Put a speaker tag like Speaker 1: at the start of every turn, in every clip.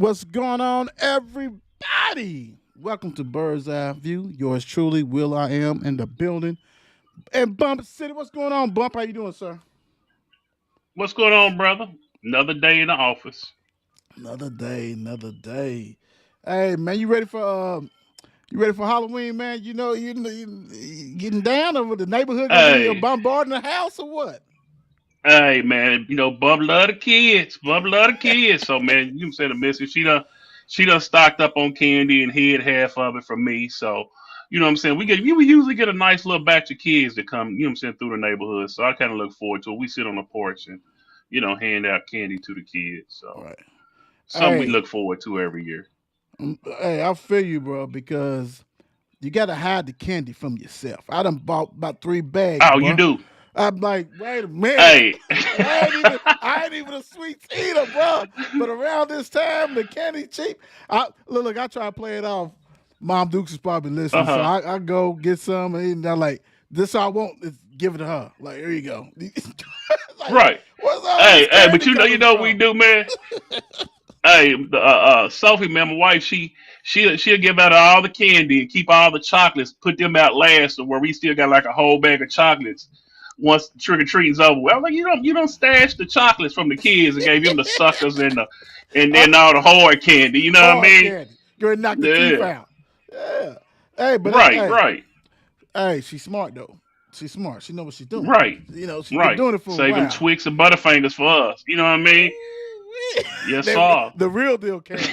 Speaker 1: What's going on, everybody? Welcome to Bird's Eye View. Yours truly, Will I Am in the building. And Bump City, what's going on, Bump? How you doing, sir?
Speaker 2: What's going on, brother? Another day in the office.
Speaker 1: Another day, another day. Hey, man, you ready for Halloween, man? You getting down over the neighborhood gonna be
Speaker 2: Hey,
Speaker 1: bombarding the house or what?
Speaker 2: hey, man. Bub love the kids. Bub love the kids. So, man, you said the missus. She done stocked up on candy and hid half of it from me. So, what I'm saying. We usually get a nice little batch of kids that come. You know what I'm saying, through the neighborhood. So I kind of look forward to it. We sit on the porch and hand out candy to the kids. So
Speaker 1: Right.
Speaker 2: something we
Speaker 1: Hey,
Speaker 2: look forward to every year.
Speaker 1: hey, I feel you, bro, because you gotta hide the candy from yourself. I done bought about 3 bags,
Speaker 2: Oh, you
Speaker 1: bro.
Speaker 2: do.
Speaker 1: I'm like, wait a minute.
Speaker 2: Hey.
Speaker 1: I ain't even a sweets eater, bro. But around this time, the candy cheap. Look, I try to play it off. Mom Dukes is probably
Speaker 2: Uh
Speaker 1: listening, so
Speaker 2: huh.
Speaker 1: I go get some, and I'm like, this I want is give it to her. Like, here you go. Like,
Speaker 2: Right.
Speaker 1: where's all this
Speaker 2: Hey, but
Speaker 1: candy
Speaker 2: you
Speaker 1: coming
Speaker 2: know what we
Speaker 1: from?
Speaker 2: do, man. Hey, Sophie, man, my wife, she'll give out all the candy and keep all the chocolates, put them out last, to where we still got like a whole bag of chocolates. Once the trick or treating's over, well, like you don't stash the chocolates from the kids and gave them the suckers and
Speaker 1: Uh,
Speaker 2: then all the hard candy. You know what I
Speaker 1: Hard
Speaker 2: mean?
Speaker 1: candy. Go ahead and knock the teeth
Speaker 2: Yeah.
Speaker 1: out. Yeah. Hey, but
Speaker 2: Right.
Speaker 1: hey,
Speaker 2: Right.
Speaker 1: hey, she's smart though. She's smart. She know what she's doing.
Speaker 2: Right.
Speaker 1: She's been
Speaker 2: Right.
Speaker 1: doing it for a
Speaker 2: Save them
Speaker 1: while.
Speaker 2: Twix and Butterfingers for us. You know what I mean?
Speaker 1: Ooh-wee.
Speaker 2: Yes, sir.
Speaker 1: The real deal candy.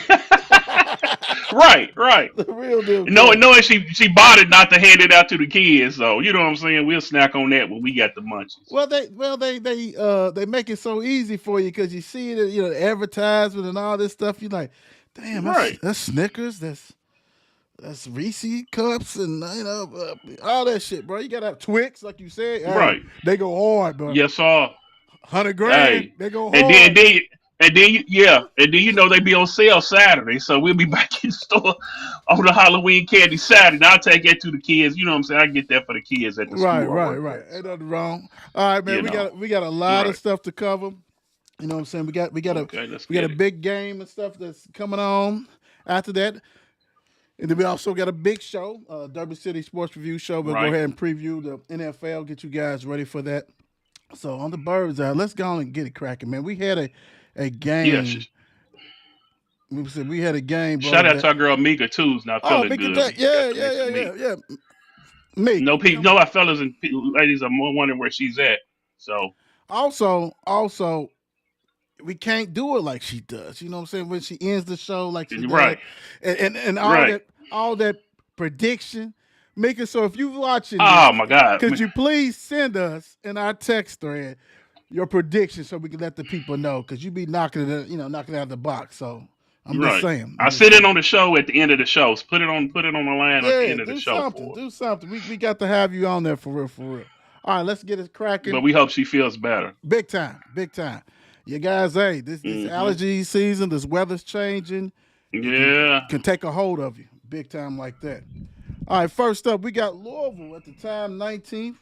Speaker 2: Right. Right.
Speaker 1: The real deal
Speaker 2: Knowing
Speaker 1: candy.
Speaker 2: knowing she bought it not to hand it out to the kids, so you know what I'm saying. We'll snack on that when we got the munchies.
Speaker 1: They make it so easy for you because you see the advertisement and all this stuff. You're like, damn,
Speaker 2: Right,
Speaker 1: that's Snickers, that's Reese cups, and all that shit, bro. You gotta have Twix, like you said. Hey,
Speaker 2: right.
Speaker 1: they go hard, bro.
Speaker 2: Yes, sir.
Speaker 1: 100 grand,
Speaker 2: Hey,
Speaker 1: they go
Speaker 2: and then
Speaker 1: hard.
Speaker 2: then and then yeah, and then they be on sale Saturday, so we'll be back in store on the Halloween candy Saturday. I'll take that to the kids. You know what I'm saying? I get that for the kids at the
Speaker 1: Right,
Speaker 2: school I
Speaker 1: right,
Speaker 2: work
Speaker 1: right.
Speaker 2: at.
Speaker 1: Ain't
Speaker 2: So
Speaker 1: nothing wrong. All right, man.
Speaker 2: you
Speaker 1: We
Speaker 2: know,
Speaker 1: got we got a lot of
Speaker 2: right.
Speaker 1: stuff to cover. You know what I'm saying?
Speaker 2: Okay, let's
Speaker 1: We got a
Speaker 2: get it.
Speaker 1: big game and stuff that's coming on after that. And then we also got a big show, Derby City Sports Review show. We'll go
Speaker 2: Right.
Speaker 1: ahead and preview the NFL, get you guys ready for that. So on the birds, let's go on and get it cracking, man. We had a
Speaker 2: Yeah.
Speaker 1: game. We had a game, bro.
Speaker 2: Shout out
Speaker 1: That
Speaker 2: to our girl Mika too. Who's not
Speaker 1: oh,
Speaker 2: feeling
Speaker 1: Mika
Speaker 2: good.
Speaker 1: Jack,
Speaker 2: We got
Speaker 1: yeah,
Speaker 2: to
Speaker 1: yeah,
Speaker 2: mention
Speaker 1: yeah,
Speaker 2: Meek.
Speaker 1: yeah, yeah. Meek.
Speaker 2: No, people, no, our fellas and ladies are more wondering where she's at. So
Speaker 1: Also, we can't do it like she does. You know what I'm saying? When she ends the show like she does,
Speaker 2: right,
Speaker 1: and
Speaker 2: right.
Speaker 1: all that prediction. Make it so if you're watching this,
Speaker 2: Oh my God.
Speaker 1: could you please send us in our text thread your prediction so we can let the people know? Because you be knocking it out of the box. So I'm just
Speaker 2: Right.
Speaker 1: saying.
Speaker 2: I sit in on the show at the end of the show. So put it on the line at the
Speaker 1: Yeah,
Speaker 2: end of the
Speaker 1: do
Speaker 2: show
Speaker 1: something.
Speaker 2: for her.
Speaker 1: Do something. We got to have you on there for real, for real. All right, let's get it
Speaker 2: But
Speaker 1: cracking.
Speaker 2: we hope she feels better.
Speaker 1: Big time, big time. You guys, hey, this
Speaker 2: Hmm.
Speaker 1: allergy season, this weather's changing. It
Speaker 2: Yeah.
Speaker 1: can take a hold of you, big time like that. All right, first up, we got Louisville at the time, 19th,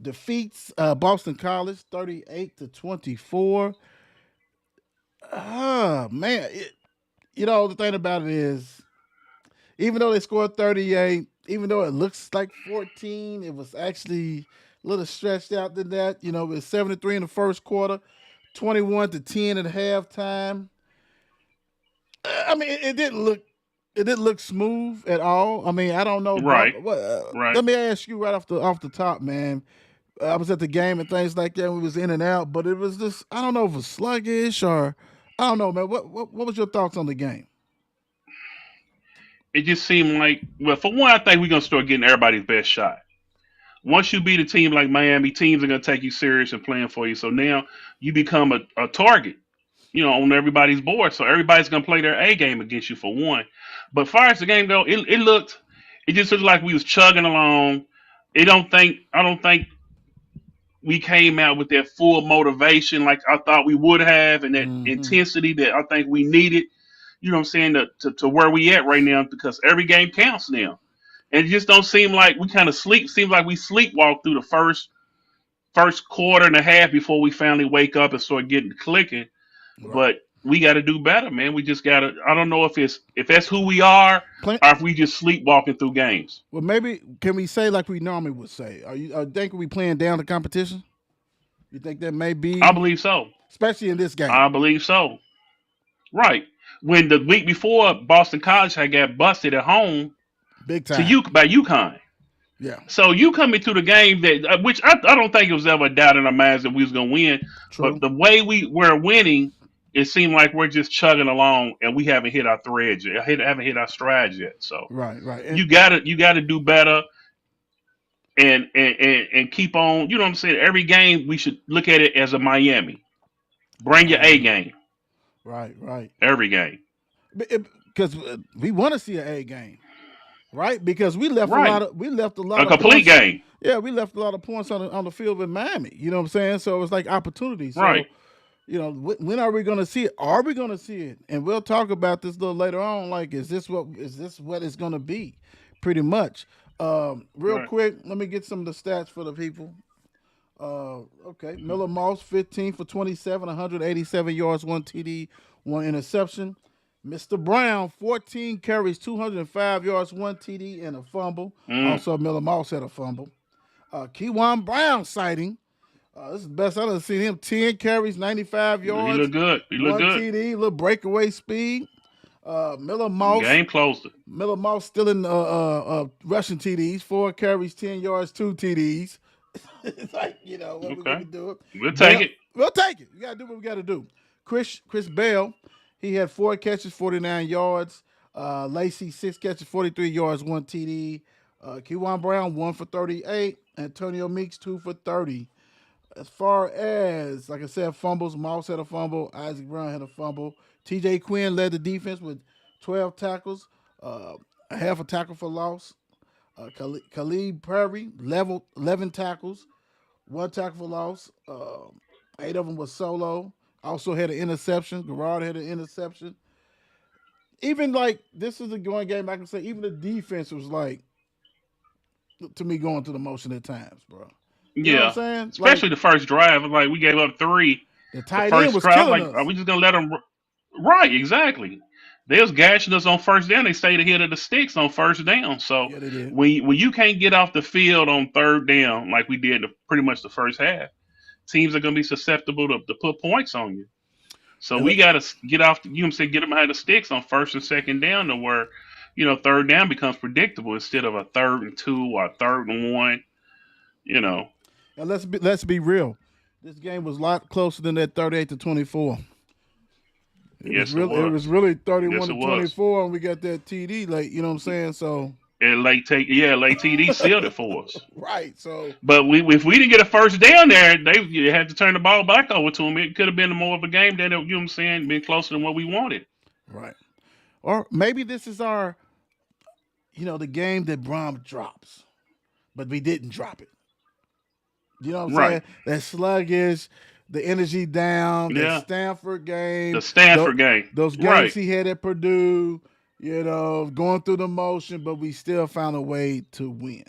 Speaker 1: defeats Boston College 38-24. Ah, man, the thing about it is, even though they scored 38, even though it looks like 14, it was actually a little stretched out than that. It was 73 in the first quarter, 21-10 at halftime. I mean, it didn't look smooth at all. I mean, I don't know, Bump.
Speaker 2: Right. Right.
Speaker 1: Let me ask you right off the top, man. I was at the game and things like that. We was in and out, but it was just I don't know if it was sluggish or I don't know, man. What was your thoughts on the game?
Speaker 2: It just seemed like, well, for one, I think we're gonna start getting everybody's best shot. Once you beat a team like Miami, teams are gonna take you serious and playing for you. So now you become a target, on everybody's board. So everybody's gonna play their A game against you for one. But far as the game go, it just looked like we was chugging along. I don't think we came out with that full motivation like I thought we would have, and that
Speaker 1: Mm-hmm.
Speaker 2: intensity that I think we needed. You know what I'm saying, to where we at right now, because every game counts now. And it just don't seem like we kind of sleep. Seems like we sleepwalk through the first quarter and a half before we finally wake up and start getting clicking.
Speaker 1: Right.
Speaker 2: But we got to do better, man. We just got to. I don't know if that's who we are,
Speaker 1: Play,
Speaker 2: or if we just sleepwalking through games.
Speaker 1: well, maybe can we say like we normally would say? Are think we playing down the competition? You think that may
Speaker 2: I
Speaker 1: be,
Speaker 2: believe so.
Speaker 1: especially in this game,
Speaker 2: I believe so. Right. When the week before Boston College had got busted at home
Speaker 1: big
Speaker 2: to
Speaker 1: time?
Speaker 2: by UConn.
Speaker 1: Yeah,
Speaker 2: So you coming to the game that which I don't think it was ever a doubt in our minds that we was gonna win, but
Speaker 1: true.
Speaker 2: the way we were winning, it seemed like we're just chugging along and we haven't hit our threads yet. Haven't hit our strides yet. So
Speaker 1: Right, right.
Speaker 2: you gotta do better and keep on. You know what I'm saying? Every game we should look at it as a Miami. Bring your A game
Speaker 1: Right, right.
Speaker 2: every game.
Speaker 1: Because we want to see an A game, right? Because
Speaker 2: Right.
Speaker 1: we left a
Speaker 2: A
Speaker 1: lot of
Speaker 2: complete
Speaker 1: points.
Speaker 2: game.
Speaker 1: Yeah, we left a lot of points on the field with Miami. You know what I'm saying? So it's like opportunity.
Speaker 2: Right.
Speaker 1: So when are we going to see it? Are we going to see it? And we'll talk about this a little later on. Like, is this what it's going to be? Pretty much. Real
Speaker 2: Right.
Speaker 1: quick, let me get some of the stats for the people. Okay, Miller Moss, 15 for 27, 187 yards, one TD, one interception. Mr. Brown, 14 carries, 205 yards, one TD, and a fumble.
Speaker 2: Mm.
Speaker 1: Also, Miller Moss had a fumble. Keywan Brown sighting. This is the best I've ever seen him. 10 carries, 95
Speaker 2: He
Speaker 1: yards,
Speaker 2: look good. He look
Speaker 1: one
Speaker 2: good.
Speaker 1: TD, little breakaway speed. Miller Moss,
Speaker 2: Game closer.
Speaker 1: still in rushing TDs, 4 carries, 10 yards, 2 TDs. It's like, what we
Speaker 2: Okay.
Speaker 1: can do.
Speaker 2: We'll take
Speaker 1: Bell,
Speaker 2: it.
Speaker 1: we'll take it. We gotta do what we gotta do. Chris Bell, he had 4 catches, 49 yards. Lacey, 6 catches, 43 yards, one TD. Keywan Brown, 1 for 38. Antonio Meeks, 2 for 30. As far as, like I said, fumbles, Moss had a fumble, Isaac Brown had a fumble. TJ Quinn led the defense with 12 tackles, half a tackle for loss. Khalid Perry, 11 tackles, 1 tackle for loss. 8 of them was solo. Also had an interception. Garrard had an interception. Even like this is a going game, I can say even the defense was like to me going through the motion at times, bro. You know what I'm
Speaker 2: Yeah.
Speaker 1: saying? Like
Speaker 2: Especially the first drive. Like we gave up three.
Speaker 1: the
Speaker 2: The
Speaker 1: tight end
Speaker 2: first
Speaker 1: was
Speaker 2: drive.
Speaker 1: killing
Speaker 2: Like, are
Speaker 1: us.
Speaker 2: we just gonna let them? Right. Exactly. They was gashing us on first down. They stayed ahead of the sticks on first down. So
Speaker 1: Yeah, they did.
Speaker 2: when you can't get off the field on third down like we did pretty much the first half, teams are gonna be susceptible to put points on you. So
Speaker 1: And
Speaker 2: we got to get off. You know what I'm saying? Get them behind the sticks on first and second down to where, third down becomes predictable instead of a third and two or a third and one. You know.
Speaker 1: let's be real. This game was a lot closer than that 38-24.
Speaker 2: Yes, it
Speaker 1: It
Speaker 2: was.
Speaker 1: was really 31
Speaker 2: Yes,
Speaker 1: to
Speaker 2: it was.
Speaker 1: 24, and we got that TD late. You know what I'm saying? So
Speaker 2: And late TD sealed it for us.
Speaker 1: right. So
Speaker 2: But if we didn't get a first down there, you had to turn the ball back over to them. It could have been more of a game than you know what I'm saying, been closer than what we wanted.
Speaker 1: right. Or maybe this is our, the game that Brom drops, but we didn't drop it. You know what I'm saying?
Speaker 2: Right.
Speaker 1: That sluggish, the energy down, that
Speaker 2: Yeah.
Speaker 1: Stanford
Speaker 2: The
Speaker 1: game,
Speaker 2: Stanford game.
Speaker 1: those games
Speaker 2: Right.
Speaker 1: he had at Purdue, going through the motion, but we still found a way to win.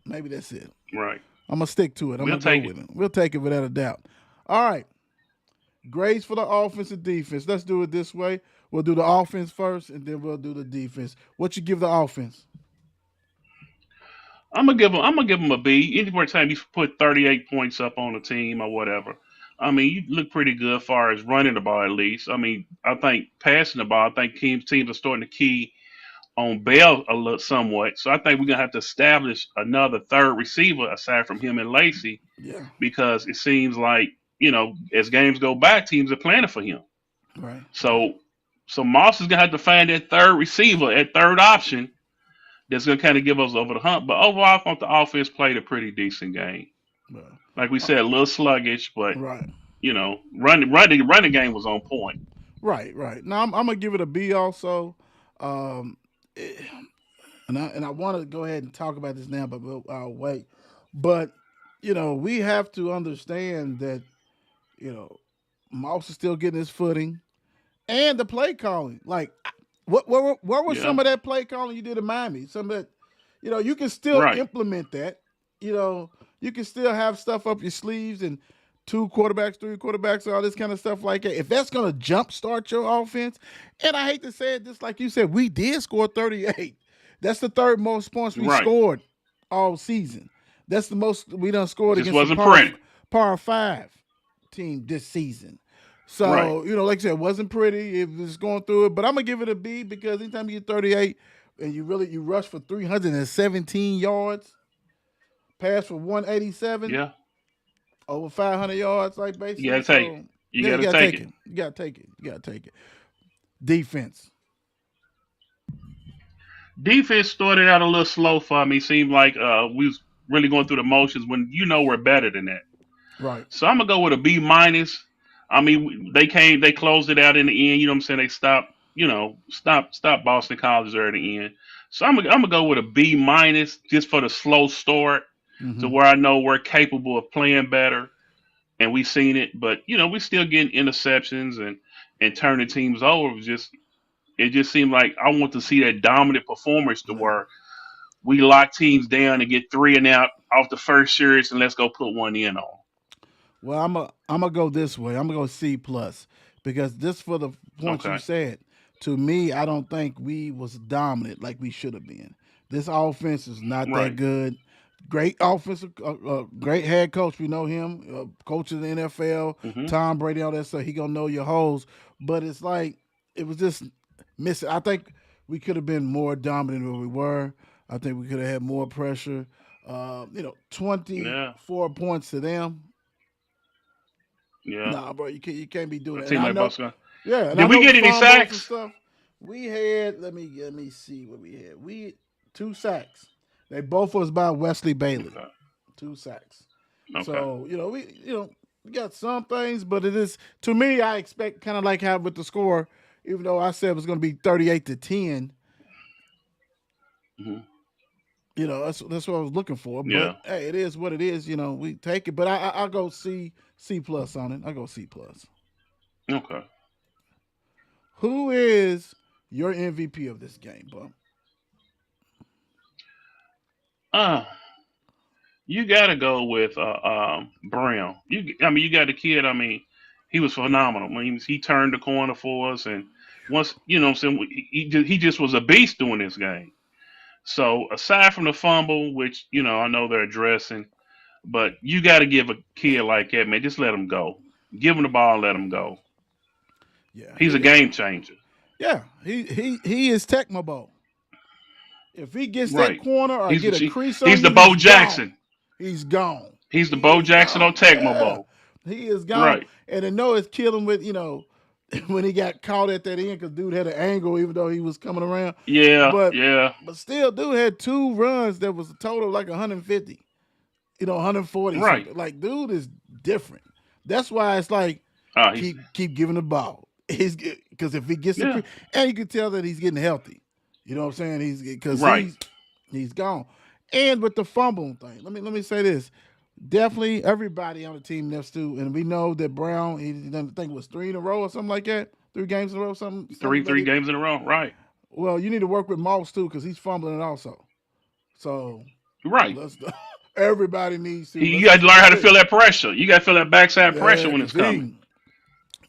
Speaker 1: Maybe that's it.
Speaker 2: Right.
Speaker 1: I'm gonna stick to it. I'm
Speaker 2: We'll
Speaker 1: gonna go
Speaker 2: take it.
Speaker 1: with it. We'll take it without a doubt. All right. Grades for the offense and defense. Let's do it this way. We'll do the offense first, and then we'll do the defense. What you give the offense?
Speaker 2: I'm gonna give them a B. Any more time you put 38 points up on a team or whatever, I mean you look pretty good as far as running the ball at least. I mean I think passing the ball, I think teams are starting to key on Bell a little somewhat. So I think we're gonna have to establish another third receiver aside from him and Lacey
Speaker 1: Yeah.
Speaker 2: because it seems like as games go by, teams are planning for him.
Speaker 1: Right. Right.
Speaker 2: So Moss is gonna have to find that third receiver, that third option that's gonna kind of give us over the hump. But overall, I thought the offense played a pretty decent game.
Speaker 1: Well,
Speaker 2: Like we
Speaker 1: uh,
Speaker 2: said, a little sluggish, but
Speaker 1: right.
Speaker 2: running game was on point.
Speaker 1: Right. Right. Now I'm gonna give it a B also. Um, eh, and I want to go ahead and talk about this now, but I'll wait. But we have to understand that you know Moss is still getting his footing, and the play calling. Like, where was
Speaker 2: Yeah,
Speaker 1: some of that play calling you did in Miami? Some of that, you can still
Speaker 2: right.
Speaker 1: implement that. You know, you can still have stuff up your sleeves and two quarterbacks, three quarterbacks, all this kind of stuff like that. If that's gonna jumpstart your offense, and I hate to say it, just like you said, we did score 38. That's the third most points we
Speaker 2: Right.
Speaker 1: scored all season. That's the most we done scored
Speaker 2: Just
Speaker 1: against a
Speaker 2: wasn't pretty.
Speaker 1: par five team this season.
Speaker 2: Right.
Speaker 1: So, like I said, it wasn't pretty. It was going through it, but I'm gonna give it a B because anytime you get 38 and you rush for 317 yards, pass for 187,
Speaker 2: Yeah.
Speaker 1: over 500 yards, like
Speaker 2: You
Speaker 1: basically.
Speaker 2: gotta take it.
Speaker 1: So
Speaker 2: You
Speaker 1: yeah, you
Speaker 2: gotta
Speaker 1: gotta
Speaker 2: take
Speaker 1: take
Speaker 2: it.
Speaker 1: it. You gotta take it. You gotta take it. Defense,
Speaker 2: Defense started out a little slow for me. Seemed like we was really going through the motions when we're better than that.
Speaker 1: right?
Speaker 2: So I'm gonna go with a B minus. I mean, they closed it out in the end. You know what I'm saying? They stopped, stop Boston College there at the end. So I'm gonna go with a B minus just for the slow start to
Speaker 1: Mm-hmm.
Speaker 2: where I know we're capable of playing better and we seen it. But we still getting interceptions and turning teams over. It just seemed like I want to see that dominant performance to
Speaker 1: Yeah.
Speaker 2: where we lock teams down and get three and out off the first series and let's go put one in on.
Speaker 1: Well, I'm gonna go this way. I'm gonna go C plus because just for the points you
Speaker 2: Okay.
Speaker 1: said, to me, I don't think we was dominant like we should have been. This offense is not that
Speaker 2: Right.
Speaker 1: good. Great offensive, great head coach. We know him, coach of the NFL,
Speaker 2: Hmm.
Speaker 1: Tom Brady, all that stuff. He gonna know your holes, but it's like it was just missing. I think we could have been more dominant than we were. I think we could have had more pressure.
Speaker 2: Yeah.
Speaker 1: 24 points to them.
Speaker 2: Yeah.
Speaker 1: Nah, bro, you can't be doing
Speaker 2: A
Speaker 1: that. And
Speaker 2: team
Speaker 1: I
Speaker 2: like
Speaker 1: know,
Speaker 2: Boston.
Speaker 1: yeah, and I
Speaker 2: Did we
Speaker 1: know the
Speaker 2: get any
Speaker 1: fumbles and
Speaker 2: sacks?
Speaker 1: stuff. We had let me see what we had. We had 2 sacks. They both was by Wesley Bailey.
Speaker 2: Okay.
Speaker 1: 2 sacks.
Speaker 2: Okay.
Speaker 1: So we got some things, but it is to me. I expect kind of like how with the score, even though I said it was going to be 38-10.
Speaker 2: Hmm.
Speaker 1: That's what I was looking for. But
Speaker 2: Yeah.
Speaker 1: hey, it is what it is. We take it. But I'll go C plus on it. I go C plus.
Speaker 2: Okay.
Speaker 1: Who is your MVP of this game, bro?
Speaker 2: Uh, you gotta go with Brown. I mean, you got the kid. I mean, he was phenomenal. I mean, he turned the corner for us, and once what I'm saying, he just was a beast doing this game. So aside from the fumble, which I know they're addressing, but you got to give a kid like that, man, just let him go. Give him the ball, let him go.
Speaker 1: Yeah,
Speaker 2: He's a game changer.
Speaker 1: yeah. He is Tecmo. If he gets that
Speaker 2: Right.
Speaker 1: corner or
Speaker 2: He's
Speaker 1: get a
Speaker 2: the
Speaker 1: crease on
Speaker 2: he's
Speaker 1: you,
Speaker 2: the
Speaker 1: he's
Speaker 2: Bo
Speaker 1: gone.
Speaker 2: Jackson.
Speaker 1: He's gone.
Speaker 2: He's the
Speaker 1: He
Speaker 2: Bo
Speaker 1: is
Speaker 2: Jackson on
Speaker 1: gone.
Speaker 2: Tecmo
Speaker 1: Yeah,
Speaker 2: Bowl.
Speaker 1: he is gone.
Speaker 2: Right.
Speaker 1: And I know it's killing with when he got caught at that end because dude had an angle even though he was coming around.
Speaker 2: Yeah.
Speaker 1: But
Speaker 2: Yeah.
Speaker 1: but still, dude had 2 runs that was a total of like 150. 140
Speaker 2: Right.
Speaker 1: something. Like, dude is different. That's why it's like
Speaker 2: He's
Speaker 1: keep giving the ball. He's because if he gets the
Speaker 2: yeah.
Speaker 1: and you can tell that he's getting healthy. You know what I'm saying? He's because
Speaker 2: Right.
Speaker 1: he's gone. And with the fumble thing, let me say this. Definitely everybody on the team next to, and we know that Brown, he didn't think it was 3 in a row or something like that. 3 games in a row, something like
Speaker 2: Three
Speaker 1: it.
Speaker 2: games in a row. Right.
Speaker 1: Well, you need to work with Moss too, because he's fumbling it also. So
Speaker 2: Right.
Speaker 1: let's everybody needs to
Speaker 2: You
Speaker 1: let's
Speaker 2: got
Speaker 1: just
Speaker 2: to learn
Speaker 1: get
Speaker 2: how to
Speaker 1: this.
Speaker 2: feel that pressure. You got to feel that backside pressure
Speaker 1: Yeah,
Speaker 2: when it's
Speaker 1: because
Speaker 2: coming.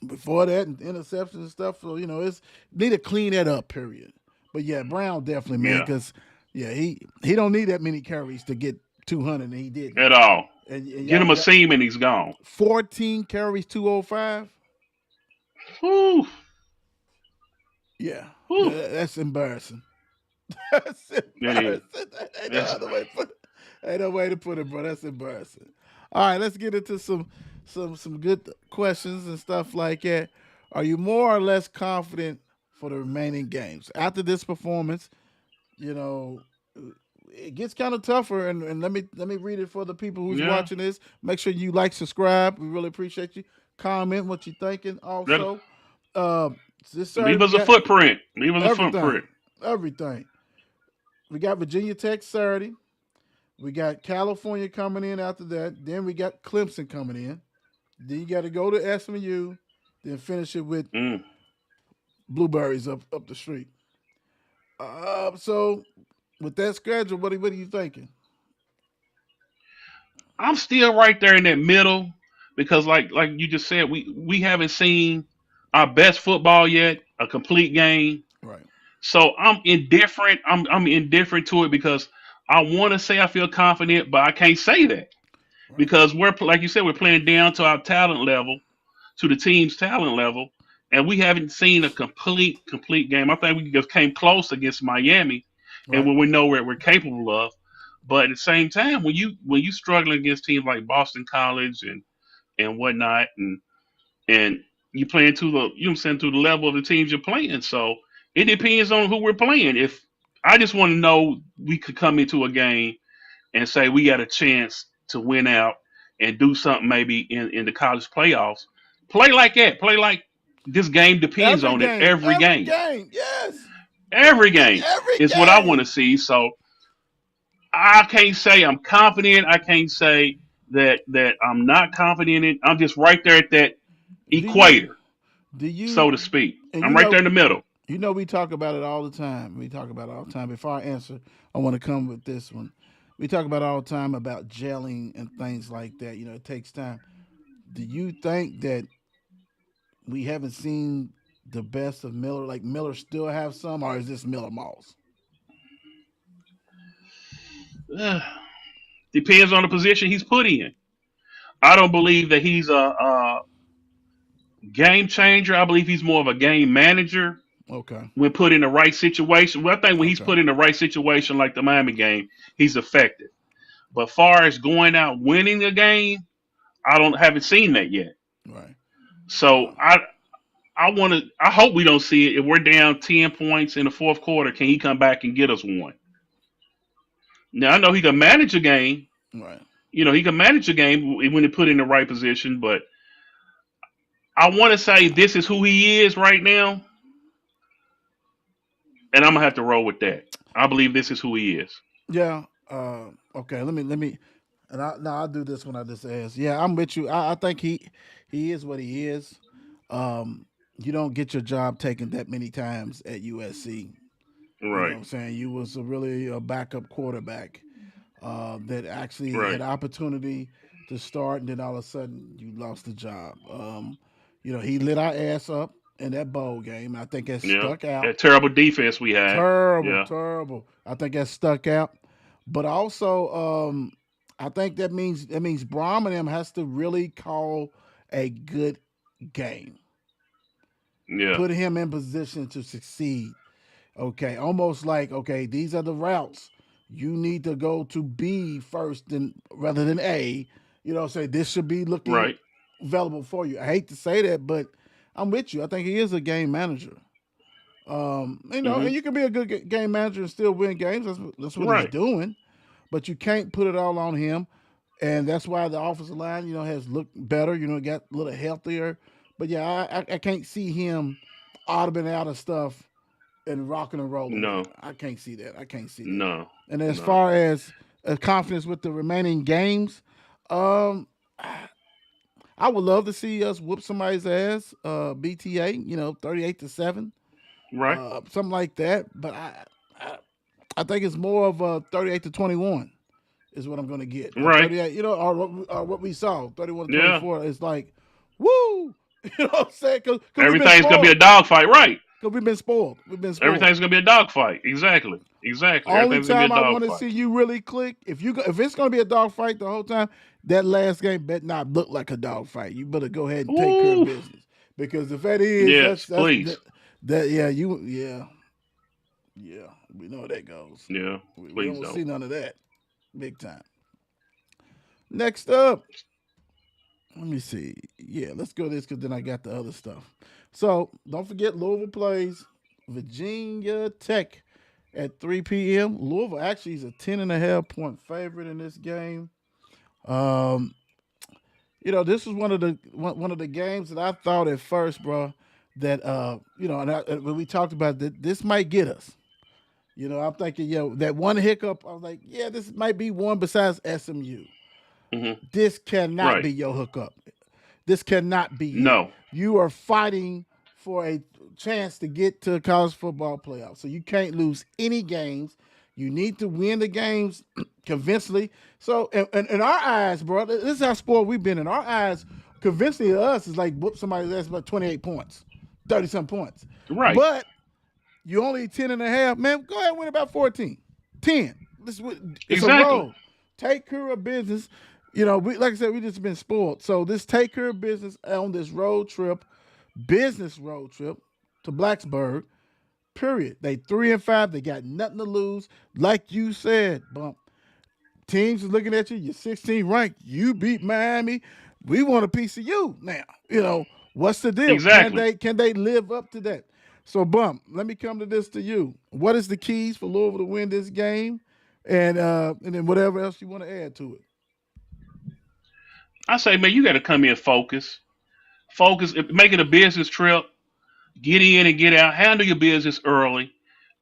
Speaker 1: he before that interceptions and stuff. So it's need to clean that up. Period. But yeah, Brown definitely man,
Speaker 2: Yeah.
Speaker 1: because yeah, he don't need that many carries to get 200, and he didn't.
Speaker 2: At all.
Speaker 1: And
Speaker 2: Get him a
Speaker 1: y'all
Speaker 2: seam and he's gone.
Speaker 1: 14 carries, 205.
Speaker 2: Whew.
Speaker 1: Yeah,
Speaker 2: Whew.
Speaker 1: that's embarrassing. That's
Speaker 2: That is.
Speaker 1: embarrassing. Ain't no
Speaker 2: That's
Speaker 1: other way to put it. Ain't no way to put it, bro. That's embarrassing. All right, let's get into some good questions and stuff like that. Are you more or less confident for the remaining games after this performance? You know, it gets kind of tougher. And let me read it for the people who's
Speaker 2: yeah.
Speaker 1: watching this. Make sure you like, subscribe. We really appreciate you. Comment what you're thinking.
Speaker 2: That
Speaker 1: Also, uh, this Saturday
Speaker 2: leave
Speaker 1: we
Speaker 2: us a
Speaker 1: got
Speaker 2: footprint. Leave us a
Speaker 1: everything,
Speaker 2: footprint.
Speaker 1: everything. We got Virginia Tech Saturday. We got California coming in after that. Then we got Clemson coming in. Then you got to go to SMU. Then finish it with
Speaker 2: Mm.
Speaker 1: Blueberries up the street. So with that schedule, what are you thinking?
Speaker 2: I'm still right there in that middle because like you just said, we haven't seen our best football yet, a complete game.
Speaker 1: Right.
Speaker 2: So I'm indifferent. I'm indifferent to it because I want to say I feel confident, but I can't say that
Speaker 1: Right.
Speaker 2: because we're like you said, we're playing down to our talent level, to the team's talent level, and we haven't seen a complete game. I think we just came close against Miami, and
Speaker 1: Right.
Speaker 2: when we know what we're capable of. But at the same time, when you struggling against teams like Boston College and whatnot, and you playing to the you know what I'm saying to the level of the teams you're playing, so it depends on who we're playing. If I just want to know we could come into a game and say we got a chance to win out and do something maybe in the college playoffs. Play like that. Play like this game depends
Speaker 1: Every
Speaker 2: on it
Speaker 1: game.
Speaker 2: every
Speaker 1: Every
Speaker 2: game.
Speaker 1: game. Yes.
Speaker 2: Every game
Speaker 1: Every
Speaker 2: is what I want to
Speaker 1: game.
Speaker 2: see. So I can't say I'm confident. I can't say that I'm not confident in. I'm just right there at that
Speaker 1: Do you?
Speaker 2: equator,
Speaker 1: Do
Speaker 2: so
Speaker 1: you?
Speaker 2: to speak.
Speaker 1: And
Speaker 2: I'm right there in the middle.
Speaker 1: we talk about it all the time. We talk about it all the time. Before I answer, I want to come with this one. We talk about it all the time about gelling and things like that. It takes time. Do you think that we haven't seen the best of Miller? Like Miller still have some, or is this Miller Moss?
Speaker 2: Depends on the position he's put in. I don't believe that he's a game changer. I believe he's more of a game manager
Speaker 1: Okay.
Speaker 2: when put in the right situation. Well, I think when he's
Speaker 1: Okay.
Speaker 2: put in the right situation, like the Miami game, he's effective. But far as going out winning a game, I don't haven't seen that yet.
Speaker 1: Right.
Speaker 2: So
Speaker 1: Uh,
Speaker 2: I want to. I hope we don't see it. If we're down 10 points in the fourth quarter, can he come back and get us one? Now I know he can manage a game.
Speaker 1: right.
Speaker 2: He can manage a game when he put in the right position. But I want to say this is who he is right now, and I'm gonna have to roll with that. I believe this is who he is.
Speaker 1: Yeah. Okay. Let me. And I'll do this when I just ask. Yeah, I'm with you. I think he is what he is. You don't get your job taken that many times at USC. You know what
Speaker 2: Right.
Speaker 1: I'm saying? You was really a backup quarterback that actually
Speaker 2: Right.
Speaker 1: had opportunity to start, and then all of a sudden you lost the job. He lit our ass up in that bowl game. I think that
Speaker 2: Yeah.
Speaker 1: stuck out.
Speaker 2: That terrible defense we had.
Speaker 1: Terrible,
Speaker 2: Yeah.
Speaker 1: terrible. I think that stuck out. But also, I think that means Brom and him has to really call a good game,
Speaker 2: Yeah.
Speaker 1: put him in position to succeed. Okay, almost like okay, these are the routes you need to go to B first, than rather than A. Say this should be looking
Speaker 2: Right.
Speaker 1: available for you. I hate to say that, but I'm with you. I think he is a game manager. And
Speaker 2: Hmm.
Speaker 1: you can be a good game manager and still win games. That's what he's
Speaker 2: Right.
Speaker 1: doing, but you can't put it all on him, and that's why the offensive line, has looked better. Got a little healthier. But yeah, I can't see him auditing out of stuff and rocking and rolling with it.
Speaker 2: No.
Speaker 1: I can't see that. I can't see that.
Speaker 2: No.
Speaker 1: And as
Speaker 2: No.
Speaker 1: far as confidence with the remaining games, um, I would love to see us whoop somebody's ass, BTA, 38-7,
Speaker 2: Right.
Speaker 1: something like that. But I, I think it's more of a 38-21 is what I'm going to get. A
Speaker 2: Right.
Speaker 1: 38, or what we saw, 31 to
Speaker 2: Yeah.
Speaker 1: 24. It's like, woo! What I'm saying? Because we've been
Speaker 2: Everything's gonna be
Speaker 1: spoiled.
Speaker 2: a dogfight. Right.
Speaker 1: Because we've been spoiled. We've been spoiled.
Speaker 2: Everything's gonna be a dogfight. Exactly. Exactly.
Speaker 1: Only
Speaker 2: Everything's gonna be a
Speaker 1: time I want to
Speaker 2: dogfight.
Speaker 1: see you really click, if it's going to be a dog fight the whole time, that last game better not look like a dog fight. You better go ahead and take care of
Speaker 2: Ooh.
Speaker 1: business, because if that is,
Speaker 2: Yes. Please.
Speaker 1: that yeah, yeah, we know how that goes.
Speaker 2: Yeah.
Speaker 1: We don't
Speaker 2: Please
Speaker 1: want to
Speaker 2: don't.
Speaker 1: see none of that, big time. Next up, let me see. Yeah, let's go this because then I got the other stuff. So don't forget Louisville plays Virginia Tech at 3 p.m. Louisville actually is a 10.5 point favorite in this game. Um, this was one of the games that I thought at first, bro, that and when we talked about that, this might get us. I'm thinking, that one hiccup. I was like, yeah, this might be one besides SMU.
Speaker 2: Hmm.
Speaker 1: This cannot
Speaker 2: Right.
Speaker 1: be your hookup. This cannot be it.
Speaker 2: No.
Speaker 1: You are fighting for a chance to get to the college football playoff. So you can't lose any games. You need to win the games convincingly. So, in our eyes, bro, this is how spoiled we've been. In our eyes, convincingly to us is like whoop somebody's ass about 28 points, 30 some points.
Speaker 2: Right.
Speaker 1: But you only 10 and a half, man. Go ahead and win about 14. 10. It's a
Speaker 2: Exactly.
Speaker 1: road. Take care of business. Like I said, we just been spoiled. So this take care of business on this road trip, business road trip to Blacksburg. Period. They 3-5. They got nothing to lose. Like you said, bump. Teams is looking at you. You're 16 ranked. You beat Miami. We want a piece of you now. What's the deal? Can
Speaker 2: Exactly.
Speaker 1: they live up to that? So, bump. Let me come to this to you. What is the keys for Louisville to win this game, and then whatever else you want to add to it?
Speaker 2: I say, man, you got to come in focus. Focus. Make it a business trip. Get in and get out. Handle your business early.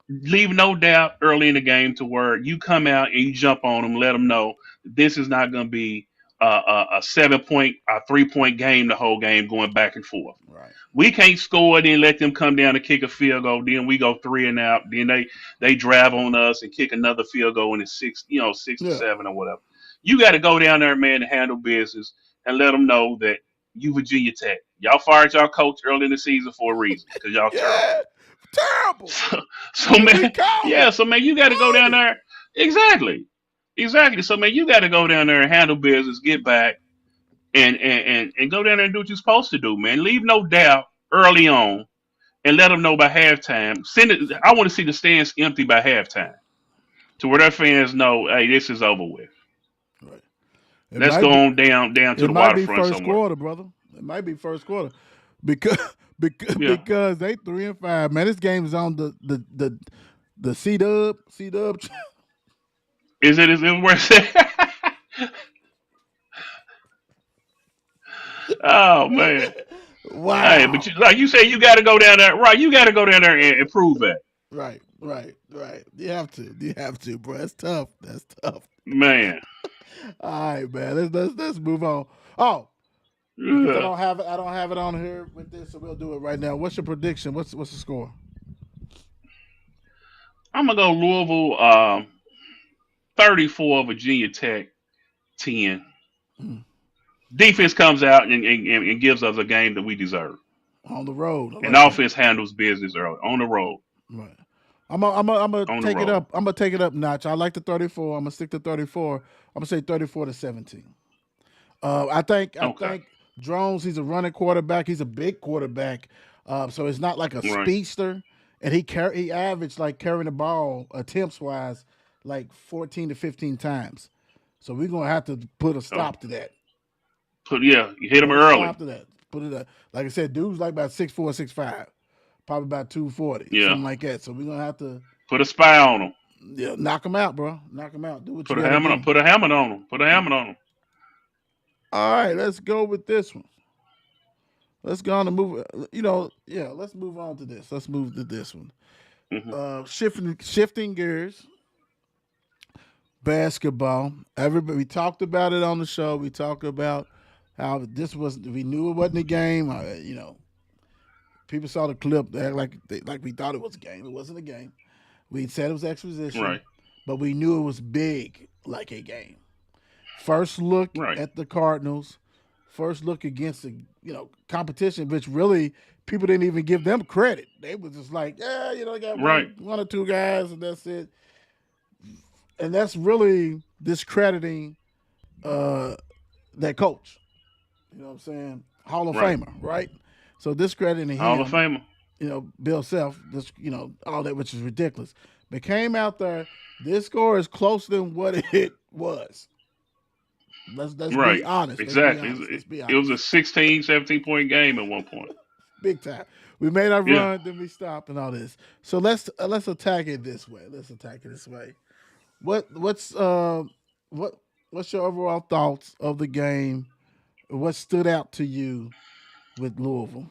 Speaker 2: Leave no doubt early in the game to where you come out and you jump on them, let them know this is not going to be a 7 point, a 3 point game the whole game going back and forth.
Speaker 1: Right.
Speaker 2: We can't score, then let them come down and kick a field goal. Then we go three and out. Then they drive on us and kick another field goal and it's six, 6 to
Speaker 1: Yeah.
Speaker 2: 7 or whatever. You got to go down there, man, and handle business and let them know that you Virginia Tech. Y'all fired y'all coach early in the season for a reason because y'all terrible.
Speaker 1: Yeah. Terrible.
Speaker 2: So, so
Speaker 1: And we
Speaker 2: man,
Speaker 1: called
Speaker 2: yeah,
Speaker 1: it.
Speaker 2: so man, you got to go
Speaker 1: Called
Speaker 2: down
Speaker 1: it.
Speaker 2: there. Exactly, exactly. So man, you got to go down there and handle business, get back, and go down there and do what you're supposed to do, man. Leave no doubt early on, and let them know by halftime. Send it. I want to see the stands empty by halftime, to where their fans know, hey, this is over with.
Speaker 1: Right. It
Speaker 2: Let's
Speaker 1: might
Speaker 2: go
Speaker 1: be.
Speaker 2: on down to
Speaker 1: It
Speaker 2: the
Speaker 1: might be
Speaker 2: waterfront
Speaker 1: first
Speaker 2: somewhere.
Speaker 1: quarter, brother. It might be first quarter, because
Speaker 2: Yeah,
Speaker 1: because they 3-5. Man, this game is on the C Dub.
Speaker 2: is it worth it? Oh man. Hey, but
Speaker 1: Wow.
Speaker 2: like you say, you got to go down there, right? You got to go down there and prove that,
Speaker 1: Right, right, right. You have to. You have to, bro. That's tough. That's tough.
Speaker 2: man.
Speaker 1: All right, man. Let's move on. Oh, because I
Speaker 2: Ugh.
Speaker 1: don't have it. I don't have it on here with this, so we'll do it right now. What's your prediction? What's the score?
Speaker 2: I'm gonna go Louisville 34, Virginia Tech 10.
Speaker 1: Hmm.
Speaker 2: Defense comes out and gives us a game that we deserve,
Speaker 1: On the road. I
Speaker 2: and
Speaker 1: like that.
Speaker 2: offense handles business early on the road.
Speaker 1: Right. I'm gonna
Speaker 2: On the
Speaker 1: take it
Speaker 2: road.
Speaker 1: up. I'm gonna take it up notch. I like the 34. I'm gonna stick to 34. I'm gonna say 34-17. I think
Speaker 2: Okay.
Speaker 1: Drones. He's a running quarterback. He's a big quarterback. So it's not like a
Speaker 2: Right.
Speaker 1: speedster. And he averaged like carrying the ball attempts wise like 14 to 15 times. So we're gonna have to put a
Speaker 2: Oh,
Speaker 1: stop to that.
Speaker 2: yeah, you hit them
Speaker 1: Put a
Speaker 2: early.
Speaker 1: stop to that. Put it up. Like I said, dude's like about 6'4", 6'5", probably about 240,
Speaker 2: Yeah,
Speaker 1: something like that. So we're gonna have to,
Speaker 2: put a spy on them.
Speaker 1: yeah, knock him out, bro. Knock him out. Do what you
Speaker 2: Put a
Speaker 1: gotta
Speaker 2: hammer.
Speaker 1: do.
Speaker 2: Put a hammer on them. Put a hammer on them.
Speaker 1: All right, let's go with this one. Let's go on and move. Yeah, let's move on to this. Let's move to this one.
Speaker 2: Hmm.
Speaker 1: Shifting gears, basketball. Everybody, we talked about it on the show. We talked about how this was. We knew it wasn't a game. People saw the clip. They act like we thought it was a game. It wasn't a game. We said it was exposition,
Speaker 2: Right.
Speaker 1: but we knew it was big, like a game. First look
Speaker 2: Right.
Speaker 1: at the Cardinals. First look against the competition, which really people didn't even give them credit. They were just like, yeah, they got
Speaker 2: Right.
Speaker 1: one or two guys, and that's it. And that's really discrediting uh, that coach. You know what I'm saying? Hall of
Speaker 2: Right.
Speaker 1: Famer, right? So discrediting
Speaker 2: Hall of
Speaker 1: him,
Speaker 2: Famer.
Speaker 1: Bill Self, this, all that, which is ridiculous. But came out there. This score is closer than what it was. Let's be
Speaker 2: Right.
Speaker 1: honest. Let's be
Speaker 2: Exactly.
Speaker 1: honest. Let's be
Speaker 2: It was a
Speaker 1: honest.
Speaker 2: 16, 17 point game at one point.
Speaker 1: Big time. We made our
Speaker 2: Yeah.
Speaker 1: run, then we stopped, and all this. So let's attack it this way. Let's attack it this way. What what's your overall thoughts of the game? What stood out to you with Louisville?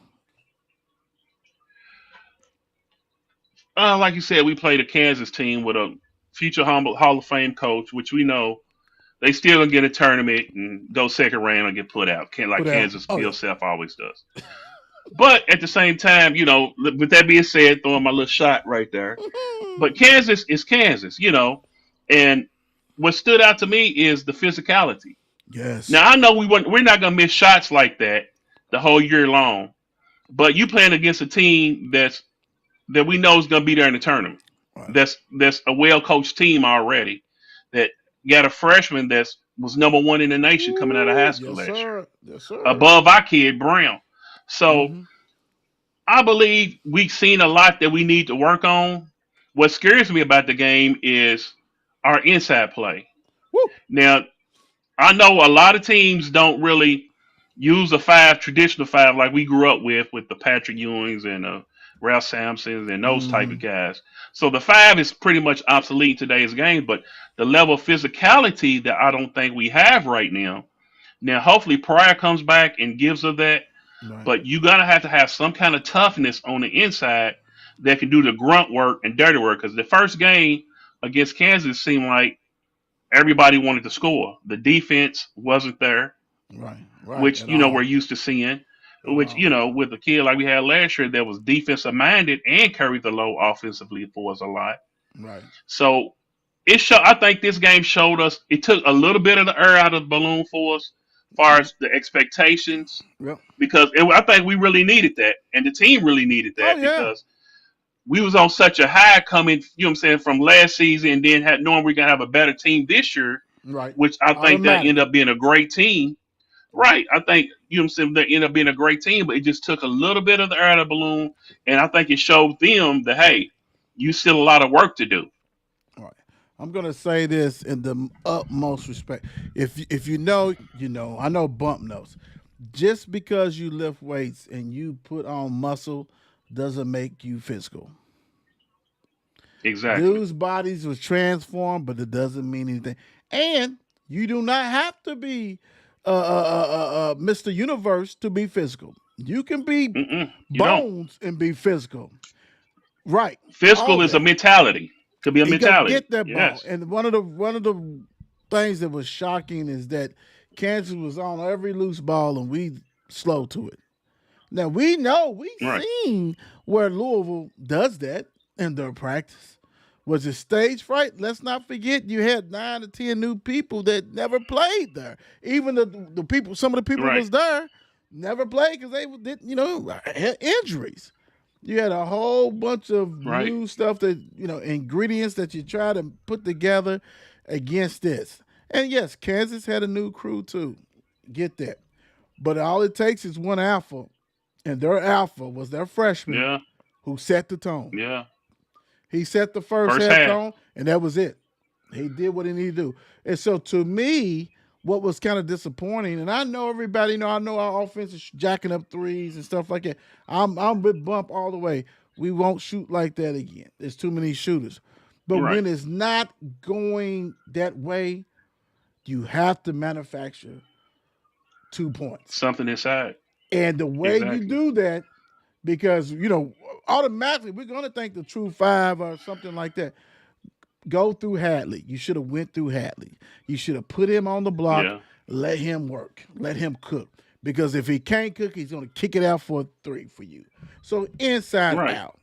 Speaker 2: Like you said, we played a Kansas team with a future Hall of Fame coach, which we know they still gonna get a tournament and go second round and get put out, like
Speaker 1: Put out.
Speaker 2: Kansas
Speaker 1: Oh
Speaker 2: Bill
Speaker 1: yeah.
Speaker 2: Self always does. But at the same time, with that being said, throwing my little shot right there. But Kansas is Kansas, and what stood out to me is the physicality.
Speaker 1: Yes.
Speaker 2: Now I know we're not gonna miss shots like that the whole year long, but you playing against a team that we know is gonna be there in the tournament.
Speaker 1: Right.
Speaker 2: That's a well coached team already. That got a freshman that was number one in the nation coming out of high
Speaker 1: Ooh,
Speaker 2: school
Speaker 1: yes,
Speaker 2: last year,
Speaker 1: sir. Yes, sir.
Speaker 2: above our kid Brown. So
Speaker 1: Mm-hmm.
Speaker 2: I believe we've seen a lot that we need to work on. What scares me about the game is our inside play.
Speaker 1: Woo.
Speaker 2: Now, I know a lot of teams don't really use a five, traditional five, like we grew up with the Patrick Ewings and Ralph Sampsons and those type
Speaker 1: Mm-hmm.
Speaker 2: of guys. So the five is pretty much obsolete in today's game, but the level of physicality that I don't think we have right now. Now, hopefully, Pryor comes back and gives us that,
Speaker 1: Right.
Speaker 2: but you gotta have to have some kind of toughness on the inside that can do the grunt work and dirty work. Because the first game against Kansas seemed like everybody wanted to score. The defense wasn't there,
Speaker 1: Right. Right.
Speaker 2: which
Speaker 1: At
Speaker 2: we're
Speaker 1: all.
Speaker 2: used to seeing.
Speaker 1: At
Speaker 2: Which
Speaker 1: all.
Speaker 2: with a kid like we had last year that was defensive minded and carried the low offensively for us a lot.
Speaker 1: Right.
Speaker 2: So it show. I think this game showed us. It took a little bit of the air out of the balloon for us, as far as the expectations,
Speaker 1: Yep.
Speaker 2: because I think we really needed that, and the team really needed
Speaker 1: Oh
Speaker 2: that
Speaker 1: yeah.
Speaker 2: because we was on such a high coming. You know what I'm saying, from last season, and then had knowing we're gonna have a better team this year,
Speaker 1: Right.
Speaker 2: which I think that
Speaker 1: Automatic.
Speaker 2: ended up being a great team. Right. I think you know what I'm saying, they ended up being a great team, but it just took a little bit of the air out of the balloon, and I think it showed them that hey, you still a lot of work to do.
Speaker 1: All right. I'm gonna say this in the utmost respect. If you know, you know. I know bump knows. Just because you lift weights and you put on muscle doesn't make you physical.
Speaker 2: Exactly.
Speaker 1: Dudes' bodies was transformed, but it doesn't mean anything. And you do not have to be Mr. Universe to be physical. You can be
Speaker 2: You don't.
Speaker 1: bones and be physical. Right. All
Speaker 2: Physical is a
Speaker 1: that.
Speaker 2: mentality. Could be a
Speaker 1: He gonna
Speaker 2: mentality.
Speaker 1: get that ball.
Speaker 2: Yes.
Speaker 1: And one of the things that was shocking is that Kansas was on every loose ball and we slow to it. Now we
Speaker 2: Right.
Speaker 1: seen where Louisville does that in their practice. Was it stage fright? Let's not forget you had 9 to 10 new people that never played there. Even the people, some of the people
Speaker 2: Right.
Speaker 1: was there, never played because they did, had injuries. You had a whole bunch of
Speaker 2: Right.
Speaker 1: new stuff that ingredients that you try to put together against this. And yes, Kansas had a new crew too. Get that. But all it takes is one alpha, and their alpha was their freshman
Speaker 2: Yeah.
Speaker 1: who set the tone.
Speaker 2: Yeah.
Speaker 1: He set the first
Speaker 2: First
Speaker 1: half
Speaker 2: half.
Speaker 1: tone, and that was it. He did what he needed to do. And so to me, what was kind of disappointing, and I know everybody I know our offense is jacking up threes and stuff like that. I'm with Bump all the way. We won't shoot like that again. There's too many shooters. But
Speaker 2: Right.
Speaker 1: when it's not going that way, you have to manufacture 2 points.
Speaker 2: Something inside.
Speaker 1: And the way you
Speaker 2: Exactly.
Speaker 1: do that, because automatically we're gonna think the true five or something like that. Go through Hadley. You should have went through Hadley. You should have put him on the block,
Speaker 2: Yeah.
Speaker 1: let him work, let him cook. Because if he can't cook, he's gonna kick it out for a three for you. So inside
Speaker 2: Right.
Speaker 1: out.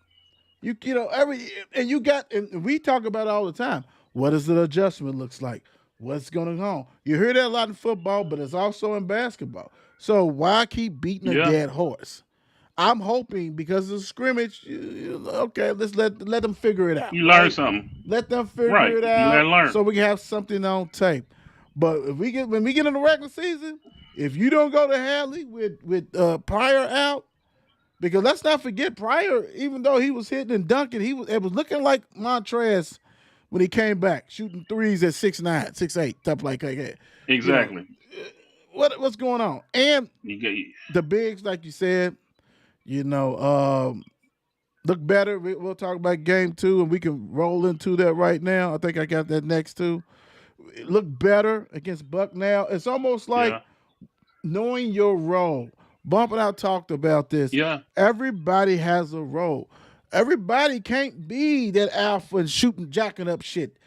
Speaker 1: Every and you got and we talk about it all the time. What does the adjustment looks like? What's going on? You hear that a lot in football, but it's also in basketball. So why keep beating a
Speaker 2: Yeah.
Speaker 1: dead horse? I'm hoping because of the scrimmage, okay, let's let them figure it out,
Speaker 2: You learn
Speaker 1: right?
Speaker 2: something.
Speaker 1: Let them figure
Speaker 2: Right.
Speaker 1: it
Speaker 2: You gotta
Speaker 1: out
Speaker 2: learn.
Speaker 1: so we can have something on tape. But if we get when we get in the regular season, if you don't go to Hadley with Pryor out, because let's not forget Pryor, even though he was hitting and dunking, it was looking like Montrez when he came back, shooting threes at 6'9", 6'8", stuff like that. You know,
Speaker 2: Exactly.
Speaker 1: what's going on? And
Speaker 2: You get.
Speaker 1: the bigs, like you said, you know, look better. We'll talk about game two, and we can roll into that right now. I think I got that next too. Look better against Buck now. It's almost like
Speaker 2: Yeah.
Speaker 1: knowing your role. Bump and I talked about this.
Speaker 2: Yeah.
Speaker 1: Everybody has a role. Everybody can't be that alpha and shooting, jacking up shit.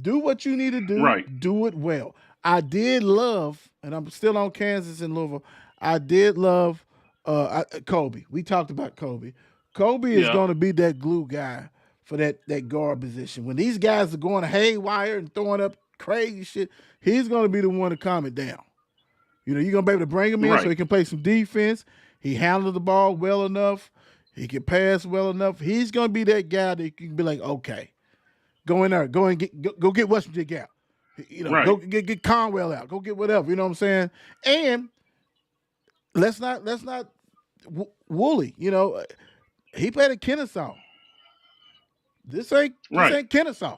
Speaker 1: Do what you need to do.
Speaker 2: Right.
Speaker 1: Do it well. I did love, and I'm still on Kansas and Louisville. I did love Kobe. We talked about Kobe. Kobe is
Speaker 2: Yeah.
Speaker 1: going to be that glue guy for that guard position. When these guys are going haywire and throwing up crazy shit, he's going to be the one to calm it down. You're gonna be able to bring him in so
Speaker 2: Right.
Speaker 1: he can play some defense. He handles the ball well enough. He can pass well enough. He's gonna be that guy that you can be like, okay, go in there, go and go get Washington out. Go
Speaker 2: Right.
Speaker 1: get Conwell out. Go get whatever. You know what I'm saying? And let's not Wooly. He played at Kennesaw. This
Speaker 2: Right.
Speaker 1: ain't Kennesaw.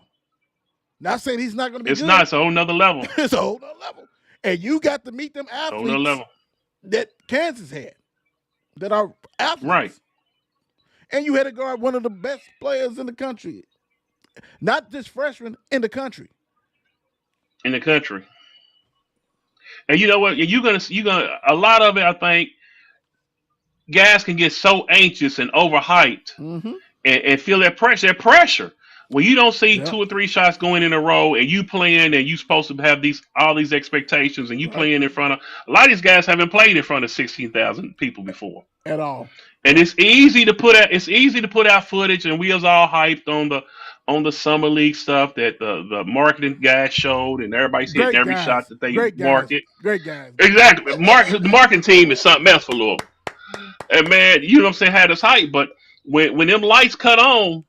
Speaker 1: Not saying he's not going to be
Speaker 2: It's not.
Speaker 1: good.
Speaker 2: It's a whole nother level.
Speaker 1: It's a whole nother level. And you got to meet them
Speaker 2: Whole nother
Speaker 1: athletes
Speaker 2: level.
Speaker 1: that Kansas had that are
Speaker 2: Right.
Speaker 1: athletes. And you had to guard one of the best players in the country, not just freshmen in the country.
Speaker 2: In the country. And you know what? You're gonna a lot of it. I think guys can get so anxious and overhyped
Speaker 1: Mm-hmm.
Speaker 2: and feel that pressure. That pressure when you don't see
Speaker 1: Yeah.
Speaker 2: two or three shots going in a row, and you playing, and you supposed to have these all these expectations, and you
Speaker 1: Right.
Speaker 2: playing in front of a lot of these guys haven't played in front of 16,000 people before.
Speaker 1: At all.
Speaker 2: And
Speaker 1: Yeah.
Speaker 2: it's easy to put out footage, and we was all hyped on the summer league stuff that the marketing guys showed, and everybody's hitting
Speaker 1: Great
Speaker 2: every shot
Speaker 1: guys.
Speaker 2: that they
Speaker 1: Great guys.
Speaker 2: market.
Speaker 1: Great guys.
Speaker 2: Exactly, the marketing team is something else for Louisville. And man, you know what I'm saying, had us hype, but when them lights cut on,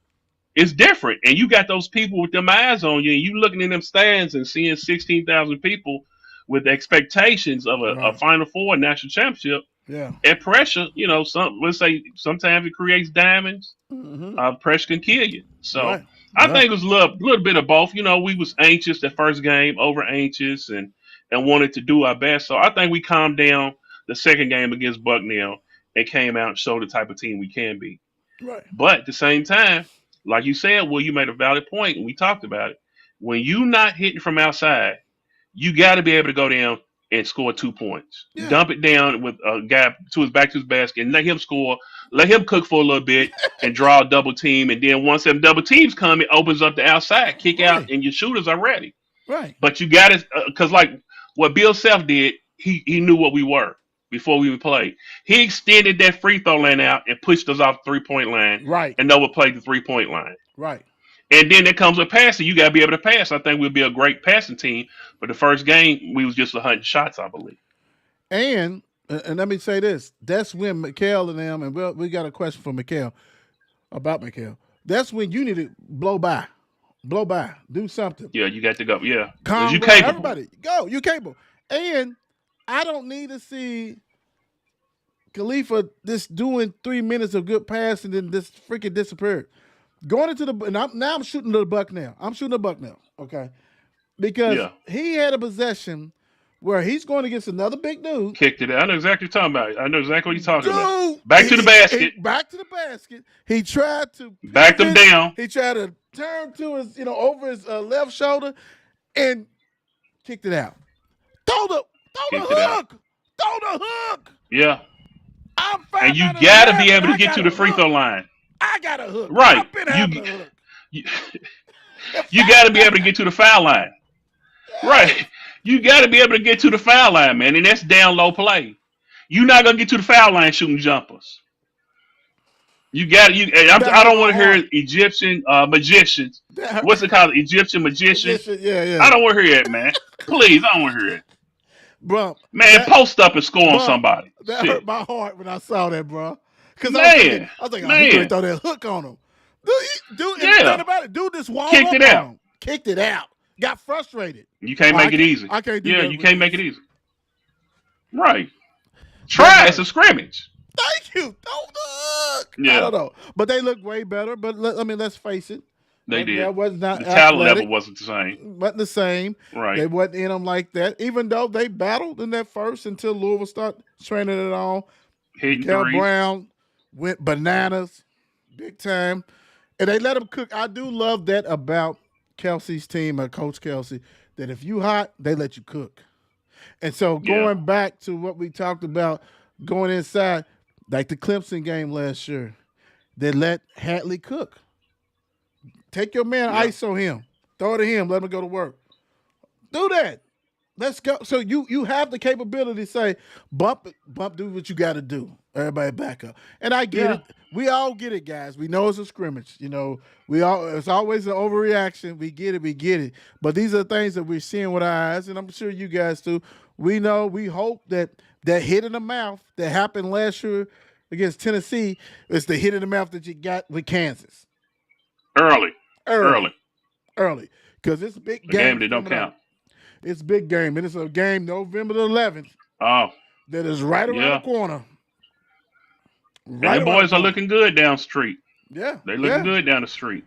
Speaker 2: it's different, and you got those people with them eyes on you, and you looking in them stands and seeing 16,000 people with expectations of a
Speaker 1: Right.
Speaker 2: Final Four national championship.
Speaker 1: Yeah.
Speaker 2: At pressure, let's say sometimes it creates diamonds.
Speaker 1: Mm-hmm.
Speaker 2: Pressure can kill you. So
Speaker 1: Right.
Speaker 2: I
Speaker 1: Right.
Speaker 2: think it was a little bit of both. We was anxious the first game, over anxious, and wanted to do our best. So I think we calmed down the second game against Bucknell and came out and showed the type of team we can be.
Speaker 1: Right.
Speaker 2: But at the same time, like you said, well, you made a valid point, and we talked about it. When you not hitting from outside, you got to be able to go down and score 2 points.
Speaker 1: Yeah.
Speaker 2: Dump it down with a guy to his back to his basket and let him score. Let him cook for a little bit and draw a double team. And then once them double teams come, it opens up the outside, kick out,
Speaker 1: Right.
Speaker 2: and your shooters are ready.
Speaker 1: Right.
Speaker 2: But you got to, because like what Bill Self did, he knew what we were before we even played. He extended that free throw line out and pushed us off the 3 point line
Speaker 1: Right.
Speaker 2: and overplayed the 3 point line.
Speaker 1: Right.
Speaker 2: And then it comes with passing. You got to be able to pass. I think we'll be a great passing team. But the first game, we was just 100 shots, I believe.
Speaker 1: And let me say this. That's when Mikhail and them, and we got a question for Mikhail about Mikhail. That's when you need to blow by. Blow by. Do something.
Speaker 2: Yeah, you got to go. Yeah, because
Speaker 1: Calm
Speaker 2: you
Speaker 1: down.
Speaker 2: capable.
Speaker 1: Everybody, go. You capable. And I don't need to see Khalifa just doing 3 minutes of good passing and then this freaking disappeared. Going into the and I'm shooting the buck now. I'm shooting the buck now. Okay, because
Speaker 2: Yeah,
Speaker 1: he had a possession where he's going against another big dude.
Speaker 2: kicked it out. I know exactly what you're talking about. I know exactly what you're talking about.
Speaker 1: Dude,
Speaker 2: Back to the basket.
Speaker 1: back to the basket. He tried to
Speaker 2: Backed them
Speaker 1: pivot.
Speaker 2: down.
Speaker 1: He tried to turn to his, over his left shoulder, and kicked it out. Throw
Speaker 2: Kicked
Speaker 1: the
Speaker 2: it out.
Speaker 1: hook. Throw the hook.
Speaker 2: Yeah,
Speaker 1: I'm
Speaker 2: and you
Speaker 1: 5'11",
Speaker 2: got to be able to
Speaker 1: I
Speaker 2: get
Speaker 1: got
Speaker 2: to
Speaker 1: a
Speaker 2: the free
Speaker 1: hook.
Speaker 2: throw line.
Speaker 1: I got a hook.
Speaker 2: Right.
Speaker 1: I've been having a hook.
Speaker 2: You, you got to be able to get to the foul line. Right. You got to be able to get to the foul line, man, and that's down low play. You're not gonna get to the foul line shooting jumpers. You got you.
Speaker 1: That
Speaker 2: I
Speaker 1: hurt
Speaker 2: don't
Speaker 1: my
Speaker 2: want to hear
Speaker 1: heart.
Speaker 2: Egyptian magicians.
Speaker 1: That hurt.
Speaker 2: What's it called? Egyptian magicians.
Speaker 1: Yeah.
Speaker 2: I don't want to hear it, man. Please, I don't want to hear it.
Speaker 1: Bro,
Speaker 2: Man, post up and score on
Speaker 1: bro,
Speaker 2: somebody.
Speaker 1: that hurt
Speaker 2: Shit.
Speaker 1: my heart when I saw that, bro. Because
Speaker 2: Man,
Speaker 1: I was thinking, oh, he's going to
Speaker 2: man.
Speaker 1: throw that hook on him. Dude, and the
Speaker 2: Yeah.
Speaker 1: thing about it, dude just walled
Speaker 2: Kicked
Speaker 1: up
Speaker 2: it
Speaker 1: on
Speaker 2: out.
Speaker 1: him. Kicked it out. Got frustrated.
Speaker 2: You can't
Speaker 1: Oh,
Speaker 2: make it easy.
Speaker 1: I can't do
Speaker 2: Yeah,
Speaker 1: that
Speaker 2: you
Speaker 1: with
Speaker 2: can't make
Speaker 1: this.
Speaker 2: it easy. Right.
Speaker 1: That
Speaker 2: Try. It's
Speaker 1: hurt.
Speaker 2: a scrimmage.
Speaker 1: Thank you. Throw the hook. I
Speaker 2: Yeah,
Speaker 1: don't know. But they look way better. But let's face it.
Speaker 2: they did.
Speaker 1: That was not
Speaker 2: The talent
Speaker 1: athletic.
Speaker 2: level wasn't the same.
Speaker 1: Wasn't the same. They
Speaker 2: Right.
Speaker 1: wasn't in them like that. Even though they battled in that first until Louisville started training it on.
Speaker 2: Hitting
Speaker 1: Cal
Speaker 2: threes.
Speaker 1: Brown went bananas, big time, and they let him cook. I do love that about Kelsey's team, Coach Kelsey, that if you hot, they let you cook. And so
Speaker 2: Yeah.
Speaker 1: going back to what we talked about, going inside, like the Clemson game last year, they let Hatley cook. Take your man,
Speaker 2: Yeah.
Speaker 1: ISO him, throw it to him, let him go to work. Do that. Let's go. So you have the capability to say bump, do what you got to do. Everybody back up, and I get
Speaker 2: Yeah,
Speaker 1: it. We all get it, guys. We know it's a scrimmage. We all it's always an overreaction. We get it, we get it. But these are things that we're seeing with our eyes, and I'm sure you guys too. We know. We hope that that hit in the mouth that happened last year against Tennessee is the hit in the mouth that you got with Kansas
Speaker 2: early,
Speaker 1: early,
Speaker 2: early.
Speaker 1: early, because it's big
Speaker 2: A game
Speaker 1: games
Speaker 2: that don't
Speaker 1: coming up.
Speaker 2: count.
Speaker 1: It's a big game, and it's a game November the 11th
Speaker 2: Oh,
Speaker 1: that is right around the
Speaker 2: yeah.
Speaker 1: corner.
Speaker 2: And
Speaker 1: Right
Speaker 2: them
Speaker 1: around the
Speaker 2: boys are
Speaker 1: corner.
Speaker 2: looking good down the street.
Speaker 1: Yeah,
Speaker 2: They looking
Speaker 1: yeah.
Speaker 2: good down the street.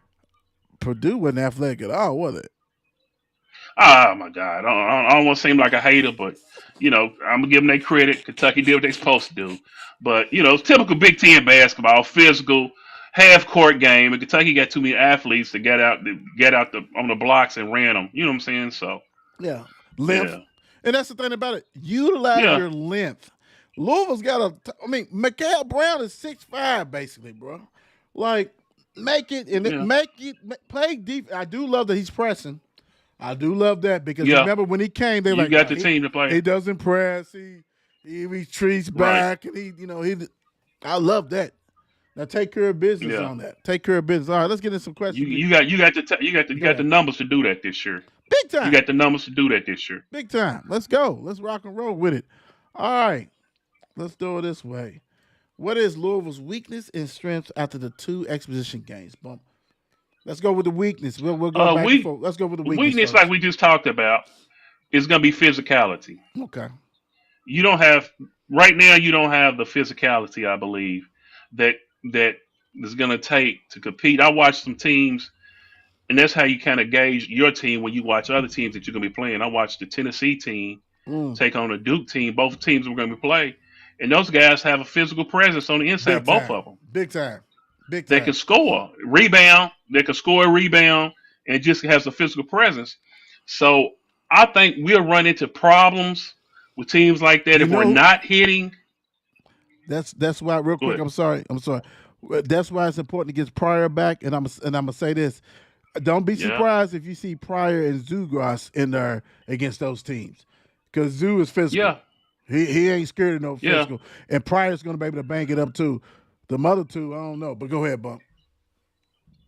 Speaker 1: Purdue wasn't athletic at all, was it?
Speaker 2: Oh my God, I don't want to seem like a hater, but I'm gonna give them their credit. Kentucky did what they supposed to do, but it's typical Big Ten basketball, physical, half court game, and Kentucky got too many athletes to get out on the blocks and ran them. You know what I'm saying? So
Speaker 1: Yeah. Length.
Speaker 2: yeah,
Speaker 1: And that's the thing about it. Utilize
Speaker 2: yeah,
Speaker 1: your length. Louisville's got I mean, Mikael Brown is 6'5", basically, bro. Like, make it and
Speaker 2: yeah,
Speaker 1: play deep. I do love that he's pressing. I do love that because
Speaker 2: yeah.
Speaker 1: remember when he came, they were
Speaker 2: You
Speaker 1: like,
Speaker 2: got
Speaker 1: no,
Speaker 2: the team to play.
Speaker 1: he doesn't press. He retreats
Speaker 2: Right.
Speaker 1: back, and he. I love that. Now take care of business
Speaker 2: Yeah.
Speaker 1: on that. Take care of business. All right, let's get into some
Speaker 2: You
Speaker 1: questions.
Speaker 2: you got you got the you
Speaker 1: Go
Speaker 2: got the
Speaker 1: ahead.
Speaker 2: numbers to do that this year.
Speaker 1: Big
Speaker 2: You
Speaker 1: time.
Speaker 2: got the numbers to do that this year.
Speaker 1: Big time. Let's go. Let's rock and roll with it. All right. Let's do it this way. What is Louisville's weakness and strength after the two exposition games? Bump. Let's go with the weakness. We'll go back and
Speaker 2: We
Speaker 1: forth. Let's go with the weakness
Speaker 2: weakness like
Speaker 1: first.
Speaker 2: we just talked about is going to be physicality.
Speaker 1: Okay.
Speaker 2: You don't have right now. You don't have the physicality, I believe, that that is going to take to compete. I watched some teams, and that's how you kind of gauge your team when you watch other teams that you're going to be playing. I watched the Tennessee team
Speaker 1: Mm.
Speaker 2: take on a Duke team. Both teams were going to be playing, and those guys have a physical presence on the
Speaker 1: Big
Speaker 2: inside. Both
Speaker 1: time.
Speaker 2: of them.
Speaker 1: Big time. Big
Speaker 2: They can
Speaker 1: time.
Speaker 2: score, rebound. They can score a rebound, and just has a physical presence. So I think we'll run into problems with teams like that
Speaker 1: You
Speaker 2: if we're
Speaker 1: know
Speaker 2: not hitting.
Speaker 1: that's why real
Speaker 2: Go
Speaker 1: quick.
Speaker 2: ahead.
Speaker 1: I'm sorry. I'm sorry. That's why it's important to get Pryor back. And I'm gonna say this. Don't be
Speaker 2: Yeah,
Speaker 1: surprised if you see Pryor and Zugras in there against those teams, because Zoo is physical.
Speaker 2: yeah,
Speaker 1: He ain't scared of no
Speaker 2: yeah.
Speaker 1: physical, and Pryor's going to be able to bang it up too. The mother two, I don't know, but go ahead, Bump.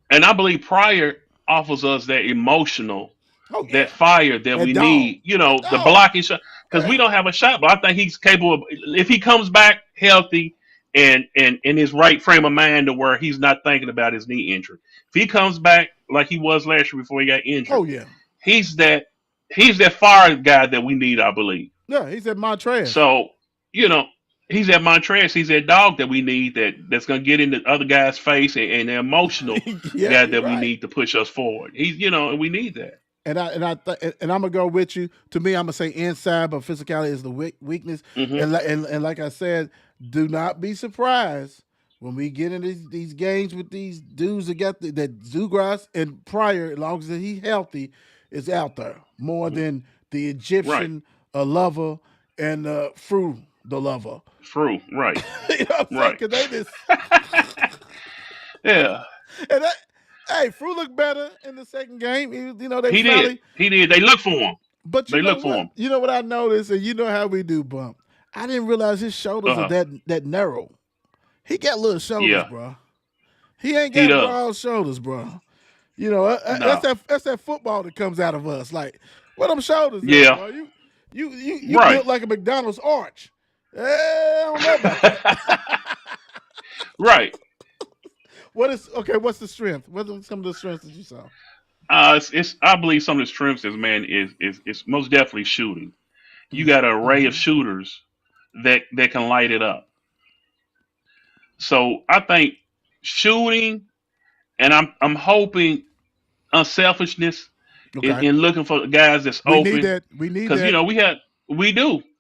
Speaker 2: And I believe Pryor offers us that emotional,
Speaker 1: Oh
Speaker 2: that
Speaker 1: yeah,
Speaker 2: fire that
Speaker 1: that
Speaker 2: we
Speaker 1: dog,
Speaker 2: need. The
Speaker 1: dog.
Speaker 2: blocking shot because we
Speaker 1: Yeah.
Speaker 2: don't have a shot. But I think he's capable of, if he comes back healthy and in his right frame of mind to where he's not thinking about his knee injury. If he comes back like he was last year before he got injured,
Speaker 1: Oh yeah,
Speaker 2: he's that he's that fire guy that we need, I believe.
Speaker 1: yeah. He's at Montrez.
Speaker 2: So, you know, he's that Montrez, he's that dog that we need that's gonna get in the other guy's face and the emotional
Speaker 1: Yeah,
Speaker 2: guy
Speaker 1: you're
Speaker 2: that we
Speaker 1: right.
Speaker 2: need to push us forward. And we need that.
Speaker 1: And I'm gonna go with you. To me, I'm gonna say inside, but physicality is the weakness.
Speaker 2: Hmm.
Speaker 1: And like I said, do not be surprised when we get in these games with these dudes that got that Zugras and Pryor, as long as he healthy, is out there more than the
Speaker 2: Right.
Speaker 1: Egyptian lover and Fru the lover.
Speaker 2: True. Right.
Speaker 1: You know what I'm saying?
Speaker 2: Right.
Speaker 1: Because they just
Speaker 2: Yeah.
Speaker 1: and that, hey, Fru looked better in the second game. They
Speaker 2: He did.
Speaker 1: finally.
Speaker 2: He did. They look for him.
Speaker 1: But you
Speaker 2: They
Speaker 1: know
Speaker 2: look for
Speaker 1: what?
Speaker 2: him.
Speaker 1: You know what I noticed, and you know how we do, Bump. I didn't realize his shoulders are
Speaker 2: Uh-huh.
Speaker 1: that narrow. He got little shoulders,
Speaker 2: Yeah.
Speaker 1: bro. He ain't
Speaker 2: He
Speaker 1: got
Speaker 2: does.
Speaker 1: broad shoulders, bro.
Speaker 2: No.
Speaker 1: That's that football that comes out of us. Like, what them shoulders at,
Speaker 2: Yeah.
Speaker 1: bro? You
Speaker 2: Right.
Speaker 1: built like a McDonald's arch. I don't know about that.
Speaker 2: Right.
Speaker 1: What is okay? What's the strength? What are some of the strengths that you saw?
Speaker 2: It's I believe some of the strengths is man is most definitely shooting. You got an array of
Speaker 1: Mm-hmm.
Speaker 2: shooters that can light it up. So I think shooting, and I'm hoping unselfishness
Speaker 1: Okay,
Speaker 2: in looking for guys that's
Speaker 1: we need
Speaker 2: open
Speaker 1: that. We need
Speaker 2: because
Speaker 1: that.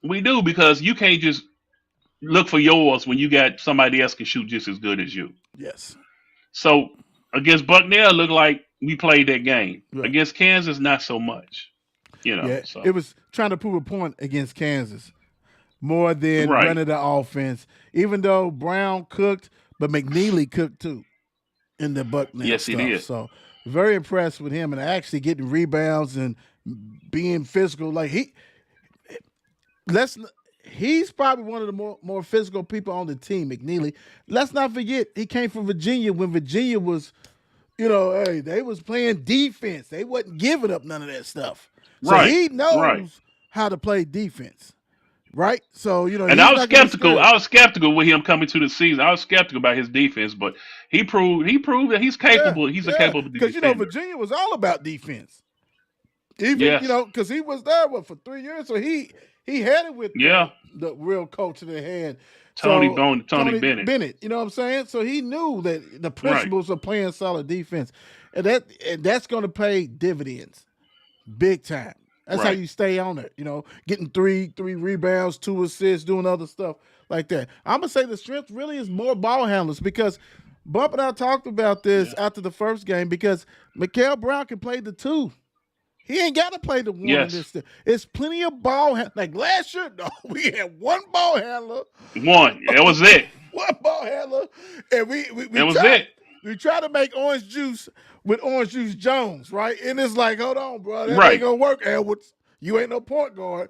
Speaker 2: we do because you can't just look for yours when you got somebody else can shoot just as good as you.
Speaker 1: Yes.
Speaker 2: So against Bucknell, looked like we played that game.
Speaker 1: Right.
Speaker 2: Against Kansas, not so much.
Speaker 1: Yeah. It
Speaker 2: So
Speaker 1: was trying to prove a point against Kansas more than
Speaker 2: right,
Speaker 1: running the offense. Even though Brown cooked, but McNeely cooked too in the Bucknell
Speaker 2: yes, he
Speaker 1: stuff.
Speaker 2: did.
Speaker 1: So very impressed with him and actually getting rebounds and being physical. Like let's he's probably one of the more physical people on the team, McNeely. Let's not forget he came from Virginia when Virginia was, hey, they was playing defense. They wasn't giving up none of that stuff. So
Speaker 2: Right,
Speaker 1: he
Speaker 2: right.
Speaker 1: knows how to play defense. Right? So,
Speaker 2: And
Speaker 1: he's not gonna be scared.
Speaker 2: I was skeptical with him coming to the season. I was skeptical about his defense, but he proved that he's
Speaker 1: Yeah,
Speaker 2: capable. He's a
Speaker 1: yeah.
Speaker 2: capable
Speaker 1: Because
Speaker 2: defender.
Speaker 1: Virginia was all about defense. Even,
Speaker 2: Yes.
Speaker 1: because he was there for 3 years. So he had it with
Speaker 2: Yeah.
Speaker 1: the real coach that they had. So
Speaker 2: Tony
Speaker 1: Tony
Speaker 2: Bennett.
Speaker 1: Bennett, you know what I'm saying? So he knew that the
Speaker 2: Right.
Speaker 1: principles of playing solid defense. And that's gonna pay dividends big time. That's how
Speaker 2: Right.
Speaker 1: you stay on it, getting three rebounds, 2 assists, doing other stuff like that. I'm gonna say the strength really is more ball handlers because Bump and I talked about this
Speaker 2: Yeah.
Speaker 1: after the first game because Mikael Brown can play the two. He ain't got to play the one in
Speaker 2: Yes.
Speaker 1: this. It's plenty of ball. Like last year, no, we had one ball handler,
Speaker 2: One. That was it.
Speaker 1: one ball handler, and we
Speaker 2: That was
Speaker 1: tried
Speaker 2: it.
Speaker 1: we tried to make orange juice with Orange Juice Jones, right? And it's like, hold on, bro, that ain't
Speaker 2: Right.
Speaker 1: gonna work, Edwards. You ain't no point guard.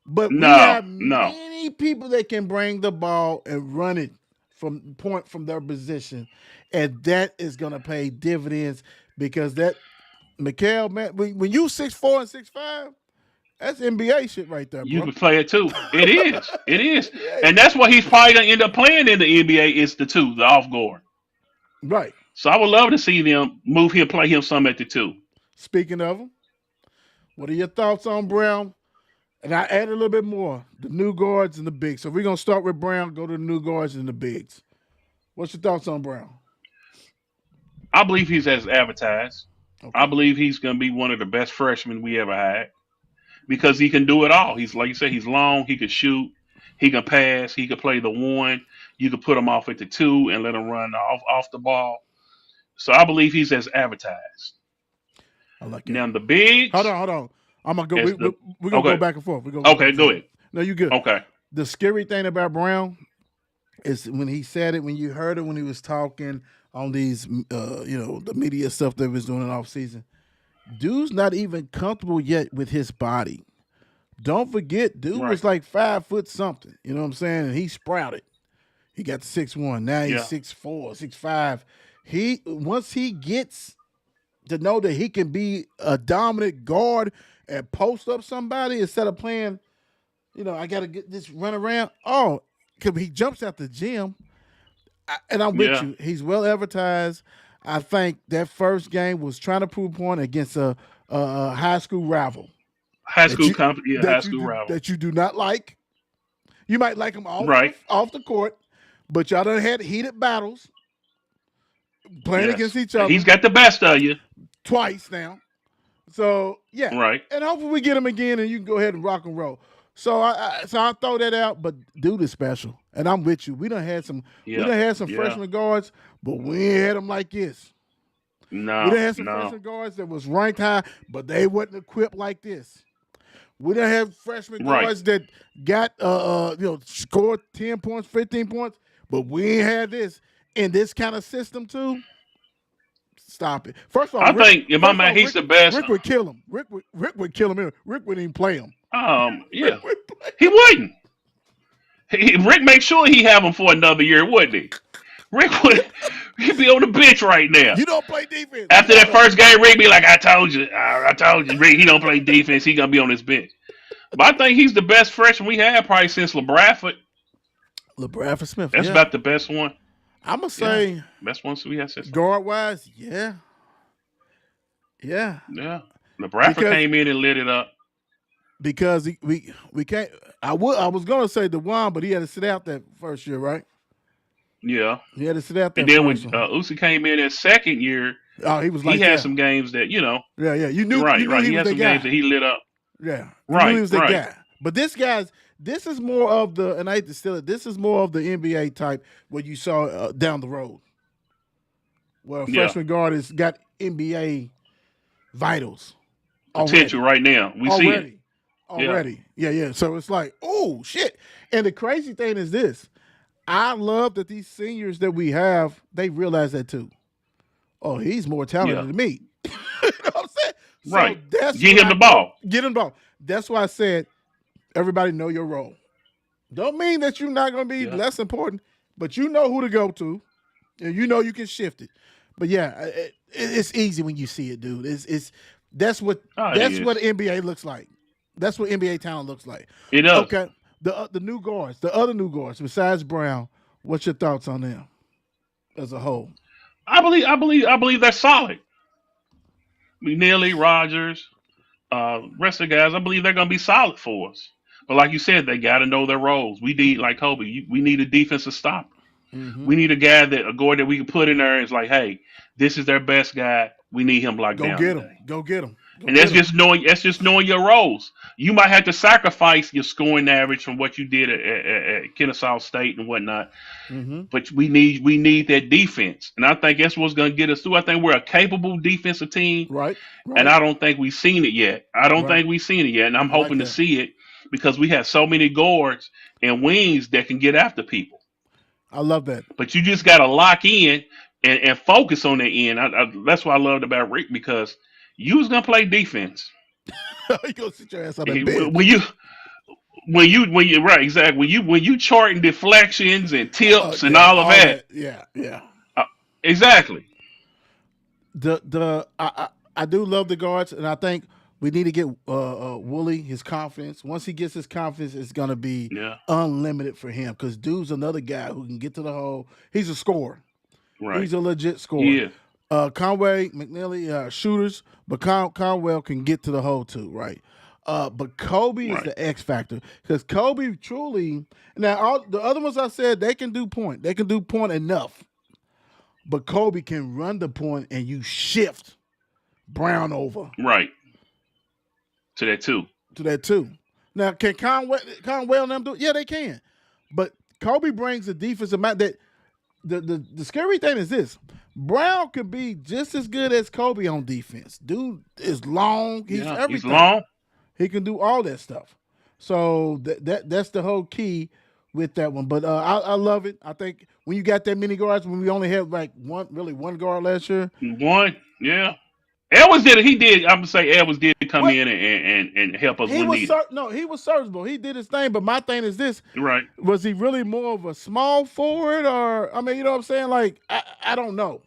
Speaker 1: But we
Speaker 2: No.
Speaker 1: have
Speaker 2: No.
Speaker 1: many people that can bring the ball and run it from their position, and that is gonna pay dividends because that Mikael, man, when you 6'4" and 6'5", that's NBA shit right there,
Speaker 2: You
Speaker 1: bro.
Speaker 2: can play it too. It is. It is.
Speaker 1: NBA.
Speaker 2: And that's what he's probably gonna end up playing in the NBA is the two, the off guard.
Speaker 1: Right.
Speaker 2: So I would love to see them move him, play him some at the two.
Speaker 1: Speaking of them, what are your thoughts on Brown? And I add a little bit more, the new guards and the bigs. So we're gonna start with Brown, go to the new guards and the bigs. What's your thoughts on Brown?
Speaker 2: I believe he's as advertised. I
Speaker 1: Okay.
Speaker 2: believe he's gonna be one of the best freshmen we ever had because he can do it all. He's like you said, he's long, he can shoot, he can pass, he can play the one. You can put him off at the two and let him run off the ball. So I believe he's as advertised.
Speaker 1: I like it.
Speaker 2: Now the bigs
Speaker 1: Hold on. I'm gonna go.
Speaker 2: as the
Speaker 1: We're gonna go
Speaker 2: okay.
Speaker 1: back and forth. We're gonna go back
Speaker 2: Okay,
Speaker 1: and
Speaker 2: go
Speaker 1: forth.
Speaker 2: ahead.
Speaker 1: No, you good.
Speaker 2: Okay.
Speaker 1: The scary thing about Brown is when he said it, when you heard it, when he was talking on these, the media stuff that he was doing in off season. Dude's not even comfortable yet with his body. Don't forget, dude
Speaker 2: Right.
Speaker 1: was like 5 foot something. You know what I'm saying? And he sprouted. He got to 6'1". Now he's
Speaker 2: Yeah.
Speaker 1: 6'4", 6'5". He once he gets to know that he can be a dominant guard and post up somebody instead of playing, I got to get this run around. Oh, because he jumps out the gym. And I'm with
Speaker 2: Yeah.
Speaker 1: you. He's well advertised. I think that first game was trying to prove a point against a high school rival
Speaker 2: High
Speaker 1: that
Speaker 2: school
Speaker 1: you
Speaker 2: high school rival.
Speaker 1: that you do not like. You might like him
Speaker 2: Right.
Speaker 1: off the court, but y'all done had heated battles playing against
Speaker 2: Yes.
Speaker 1: each
Speaker 2: And he's
Speaker 1: other
Speaker 2: got the best of you.
Speaker 1: twice now. So yeah,
Speaker 2: Right.
Speaker 1: and hopefully we get him again, and you can go ahead and rock and roll. So I throw that out, but dude is special, and I'm with you. We
Speaker 2: Yeah.
Speaker 1: done had some
Speaker 2: Yeah.
Speaker 1: freshman guards, but we ain't had them like this. We
Speaker 2: No.
Speaker 1: done had some
Speaker 2: No.
Speaker 1: freshman guards that was ranked high, but they wasn't equipped like this. We done have freshman
Speaker 2: Right.
Speaker 1: guards that got scored 10 points, 15 points, but we ain't had this in this kind of system too. Stop it. First of all,
Speaker 2: I think in my mind he's
Speaker 1: Rick
Speaker 2: the best.
Speaker 1: Rick would kill him. Rick would kill him. Rick wouldn't even play him. Rick
Speaker 2: Yeah.
Speaker 1: would play.
Speaker 2: He wouldn't. Rick make sure he have him for another year, wouldn't he? Rick would he'd be on the bench right now.
Speaker 1: You don't play defense.
Speaker 2: After
Speaker 1: No,
Speaker 2: that
Speaker 1: no.
Speaker 2: first game, Rick be like, I told you, Rick, he don't play defense, he gonna be on his bench. But I think he's the best freshman we had probably since LeBradford.
Speaker 1: LeBradford Smith.
Speaker 2: That's
Speaker 1: Yeah,
Speaker 2: about the best one.
Speaker 1: I'm gonna
Speaker 2: Yeah.
Speaker 1: say
Speaker 2: Best one we had since
Speaker 1: guard wise, yeah, yeah,
Speaker 2: yeah. LeBradford
Speaker 1: because
Speaker 2: came in and lit it up.
Speaker 1: we can't. I was gonna say DeJuan, but he had to sit out that first year, right?
Speaker 2: Yeah.
Speaker 1: He had to sit out
Speaker 2: And
Speaker 1: that
Speaker 2: then when
Speaker 1: first one.
Speaker 2: Uzi came in that second year,
Speaker 1: Oh, he was
Speaker 2: he
Speaker 1: like
Speaker 2: had
Speaker 1: that.
Speaker 2: some games that,
Speaker 1: Yeah, yeah.
Speaker 2: right,
Speaker 1: You knew
Speaker 2: right.
Speaker 1: he
Speaker 2: He
Speaker 1: was
Speaker 2: had
Speaker 1: the
Speaker 2: some games
Speaker 1: guy.
Speaker 2: that he lit up.
Speaker 1: Yeah, you knew he
Speaker 2: Right,
Speaker 1: was the
Speaker 2: right.
Speaker 1: guy. But this is more of the, and I hate to steal it. This is more of the NBA type what you saw down the road, where a
Speaker 2: Yeah.
Speaker 1: freshman guard has got NBA vitals
Speaker 2: Potential
Speaker 1: already,
Speaker 2: right now. We see it.
Speaker 1: already,
Speaker 2: Yeah.
Speaker 1: already. Yeah, yeah. So it's like, oh shit. And the crazy thing is this: I love that these seniors that we have, they realize that too. Oh, he's more talented
Speaker 2: Yeah.
Speaker 1: than me. You know what I'm saying? So
Speaker 2: Right.
Speaker 1: that's
Speaker 2: Get
Speaker 1: what
Speaker 2: him
Speaker 1: I
Speaker 2: the ball.
Speaker 1: get him the ball. That's why I said Everybody know your role. Don't mean that you're not going to be
Speaker 2: Yeah.
Speaker 1: less important, but you know who to go to, and you know you can shift it. But yeah, it's easy when you see it, dude. It's that's what
Speaker 2: Oh, it
Speaker 1: that's what
Speaker 2: is.
Speaker 1: NBA looks like. That's what NBA talent looks like.
Speaker 2: It does.
Speaker 1: Okay, the new guards, the other new guards besides Brown. What's your thoughts on them as a whole?
Speaker 2: I believe they're solid. McNeely, Rogers, rest of the guys, I believe they're going to be solid for us. But like you said, they got to know their roles. We need, like Kobe, we need a defensive stopper.
Speaker 1: Mm-hmm.
Speaker 2: We need a guard that we can put in there. It's like, hey, this is their best guy. We need him locked
Speaker 1: Go
Speaker 2: down
Speaker 1: get him.
Speaker 2: today.
Speaker 1: Go get him. Go
Speaker 2: And
Speaker 1: get him.
Speaker 2: that's just knowing your roles. You might have to sacrifice your scoring average from what you did at Kennesaw State and whatnot,
Speaker 1: Mm-hmm.
Speaker 2: but we need that defense, and I think that's what's going to get us through. I think we're a capable defensive team,
Speaker 1: Right.
Speaker 2: and
Speaker 1: Right.
Speaker 2: I don't think we've seen it yet.
Speaker 1: Right.
Speaker 2: And I'm
Speaker 1: I like
Speaker 2: hoping to
Speaker 1: that.
Speaker 2: see it because we have so many guards and wings that can get after people.
Speaker 1: I love that.
Speaker 2: But you just got to lock in and focus on the end. That's what I loved about Rick because you was gonna play defense.
Speaker 1: You go sit your ass on that
Speaker 2: He-
Speaker 1: bench.
Speaker 2: When you when you right exactly when you charting deflections and tips and
Speaker 1: Yeah,
Speaker 2: all of
Speaker 1: all
Speaker 2: that,
Speaker 1: that. Yeah, yeah.
Speaker 2: uh, exactly.
Speaker 1: I do love the guards, and I think we need to get Wooly his confidence. Once he gets his confidence, it's gonna be
Speaker 2: Yeah,
Speaker 1: unlimited for him. Because dude's another guy who can get to the hole. He's a scorer.
Speaker 2: right.
Speaker 1: He's a legit scorer.
Speaker 2: Yeah,
Speaker 1: Conway, McNeely, shooters, but Conwell can get to the hole too, right? But Kobe is
Speaker 2: right,
Speaker 1: the X factor because Kobe truly. Now, all the other ones I said they can do point. They can do point enough, but Kobe can run the point and you shift Brown over
Speaker 2: right. To that too.
Speaker 1: to that too. Now, can Conwell and them do it? Yeah, they can. But Kobe brings the defensive amount that the scary thing is this. Brown could be just as good as Kobe on defense. Dude is long. He's
Speaker 2: Yeah, he's
Speaker 1: everything.
Speaker 2: long.
Speaker 1: He can do all that stuff. So that's the whole key with that one. But I love it. I think when you got that many guards, when we only had like one guard last year.
Speaker 2: One. Yeah. Edwards did it. He did. I'm gonna say Edwards did come
Speaker 1: What
Speaker 2: in and help us
Speaker 1: he
Speaker 2: when
Speaker 1: was
Speaker 2: needed.
Speaker 1: no, he was serviceable. He did his thing. But my thing is this:
Speaker 2: Right.
Speaker 1: was he really more of a small forward, or I mean, you know what I'm saying? Like I don't know.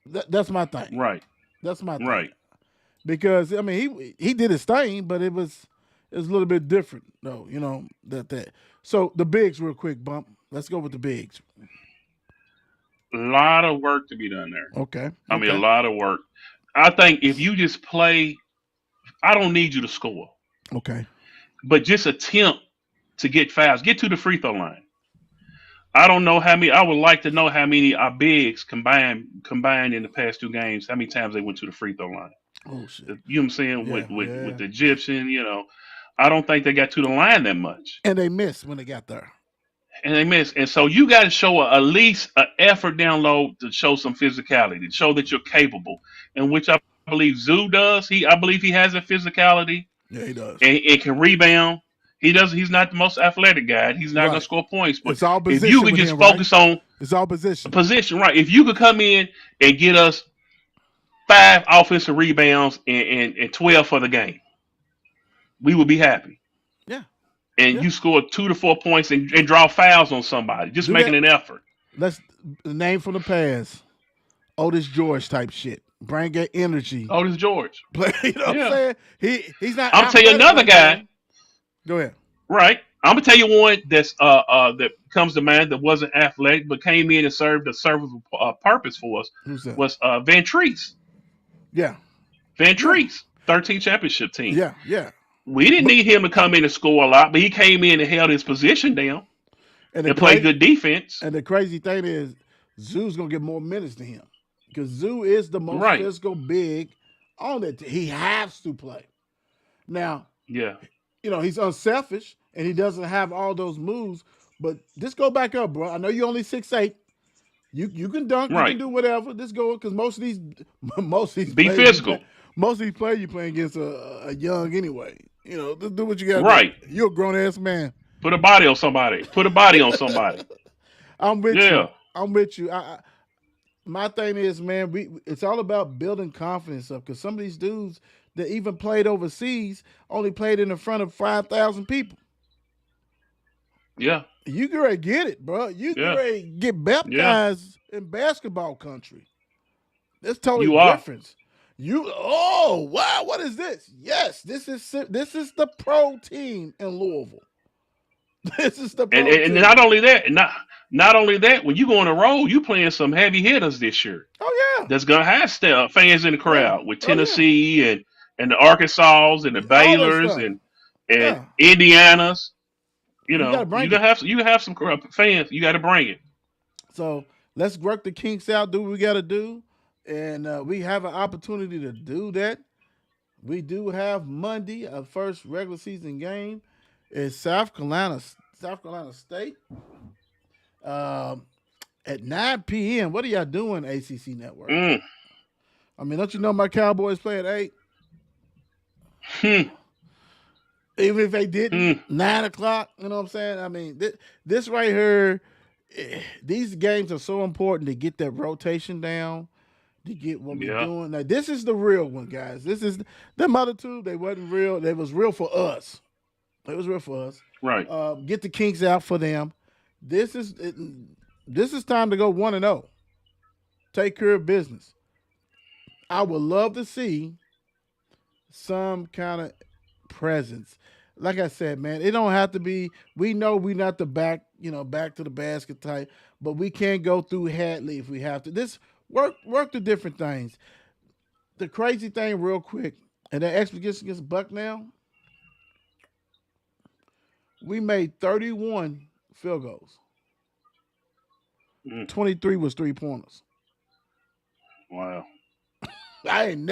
Speaker 1: That's my thing.
Speaker 2: Right.
Speaker 1: That's my thing.
Speaker 2: Right.
Speaker 1: Because I mean he did his thing, but it was a little bit different though, that. So the bigs, real quick, bump. Let's go with the bigs.
Speaker 2: A lot of work to be done there.
Speaker 1: Okay,
Speaker 2: I mean, a
Speaker 1: okay,
Speaker 2: lot of work. I think if you just play, I don't need you to score,
Speaker 1: okay.
Speaker 2: but just attempt to get fouls, get to the free throw line. I don't know how many. I would like to know how many our bigs combined in the past two games. How many times they went to the free throw line?
Speaker 1: Oh shit.
Speaker 2: You know what I'm saying
Speaker 1: Yeah,
Speaker 2: with
Speaker 1: yeah.
Speaker 2: the Egyptian. I don't think they got to the line that much,
Speaker 1: And they missed when they got there.
Speaker 2: and they missed. And so you got to show at least an effort down low to show some physicality, to show that you're capable, and which I believe Zoo does. I believe he has a physicality
Speaker 1: Yeah, he does.
Speaker 2: and can rebound. He does. He's not the most athletic guy. He's not going
Speaker 1: Right.
Speaker 2: to score points. But
Speaker 1: It's all
Speaker 2: if you
Speaker 1: position
Speaker 2: could
Speaker 1: with
Speaker 2: just
Speaker 1: him, right?
Speaker 2: focus on
Speaker 1: It's all
Speaker 2: a
Speaker 1: position.
Speaker 2: position, right? If you could come in and get us 5 offensive rebounds and 12 for the game, we would be happy.
Speaker 1: Yeah,
Speaker 2: And
Speaker 1: yeah.
Speaker 2: you score 2 to 4 points and draw fouls on somebody, just
Speaker 1: Do
Speaker 2: making
Speaker 1: that.
Speaker 2: an effort.
Speaker 1: Let's the name from the past. Otis George type shit. Bring that energy.
Speaker 2: Otis George.
Speaker 1: Play. You know what I'm
Speaker 2: Yeah.
Speaker 1: saying? He's not
Speaker 2: I'm gonna tell you
Speaker 1: athletic
Speaker 2: another
Speaker 1: like
Speaker 2: guy,
Speaker 1: him. Go ahead.
Speaker 2: right? I'm gonna tell you one that comes to mind that wasn't athletic but came in and served a serviceable purpose for us
Speaker 1: Who's that?
Speaker 2: was Van Treese.
Speaker 1: Yeah,
Speaker 2: Van
Speaker 1: yeah,
Speaker 2: Treese, 13 championship team.
Speaker 1: yeah, yeah.
Speaker 2: We didn't
Speaker 1: But
Speaker 2: need him to come in and score a lot, but he came in and held his position down
Speaker 1: and the
Speaker 2: and played
Speaker 1: crazy
Speaker 2: good defense.
Speaker 1: and the crazy thing is, Zoo's gonna get more minutes than him because Zoo is the most
Speaker 2: Right.
Speaker 1: physical big on it. He has to play. Now,
Speaker 2: Yeah.
Speaker 1: he's unselfish and he doesn't have all those moves. But just go back up, bro. I know you're only 6'8". You can dunk, you can
Speaker 2: Right.
Speaker 1: do whatever. Just go because most of these most of these
Speaker 2: Be
Speaker 1: players you
Speaker 2: physical.
Speaker 1: play most of these players you playing against a young anyway. Just do what you gotta do.
Speaker 2: Right.
Speaker 1: You're a grown ass man.
Speaker 2: Put a body on somebody. Put a body on somebody.
Speaker 1: I'm with you.
Speaker 2: Yeah.
Speaker 1: I'm with you. My thing is, man, it's all about building confidence up because some of these dudes that even played overseas only played in the front of 5,000 people.
Speaker 2: Yeah.
Speaker 1: You get ready to get it, bro. You get
Speaker 2: Yeah.
Speaker 1: ready to get
Speaker 2: Yeah.
Speaker 1: baptized in basketball country. It's totally
Speaker 2: You are.
Speaker 1: different. Wow, what is this? Yes, this is the pro team in Louisville. This is the
Speaker 2: And,
Speaker 1: pro
Speaker 2: and
Speaker 1: team.
Speaker 2: not only that, not only that, when you go on a road, you playing some heavy hitters this year.
Speaker 1: Oh yeah,
Speaker 2: That's gonna have fans in the
Speaker 1: yeah,
Speaker 2: crowd with
Speaker 1: oh yeah,
Speaker 2: Tennessee and the Arkansas and the
Speaker 1: all that
Speaker 2: Baylors
Speaker 1: stuff.
Speaker 2: and
Speaker 1: Yeah,
Speaker 2: Indiana's. You
Speaker 1: we got to
Speaker 2: know,
Speaker 1: bring it.
Speaker 2: you have some fans. You got to bring it.
Speaker 1: So let's work the kinks out. Do what we got to do, and we have an opportunity to do that. We do have Monday, our first regular season game is South Carolina State, um, at 9 p.m. What are y'all doing, ACC Network?
Speaker 2: Mm,
Speaker 1: I mean, don't you know my Cowboys play at 8?
Speaker 2: hmm,
Speaker 1: Even if they didn't,
Speaker 2: hmm,
Speaker 1: 9 o'clock. You know what I'm saying? I mean, this right here, these games are so important to get that rotation down, to get what we
Speaker 2: yeah,
Speaker 1: doing. Now, this is the real one, guys. This is them other two. They wasn't real. They was real for us. It was real for us.
Speaker 2: right.
Speaker 1: Get the kinks out for them. This is it, this is time to go 1-0. Take care of business. I would love to see some kind of presence. Like I said, man, it don't have to be. We know we not the back to the basket type, but we can go through Hadley if we have to. This work the different things. The crazy thing, real quick, and that expedition against Bucknell, we made 31 field goals.
Speaker 2: Mm,
Speaker 1: 23 was 3 pointers.
Speaker 2: wow,
Speaker 1: I ain't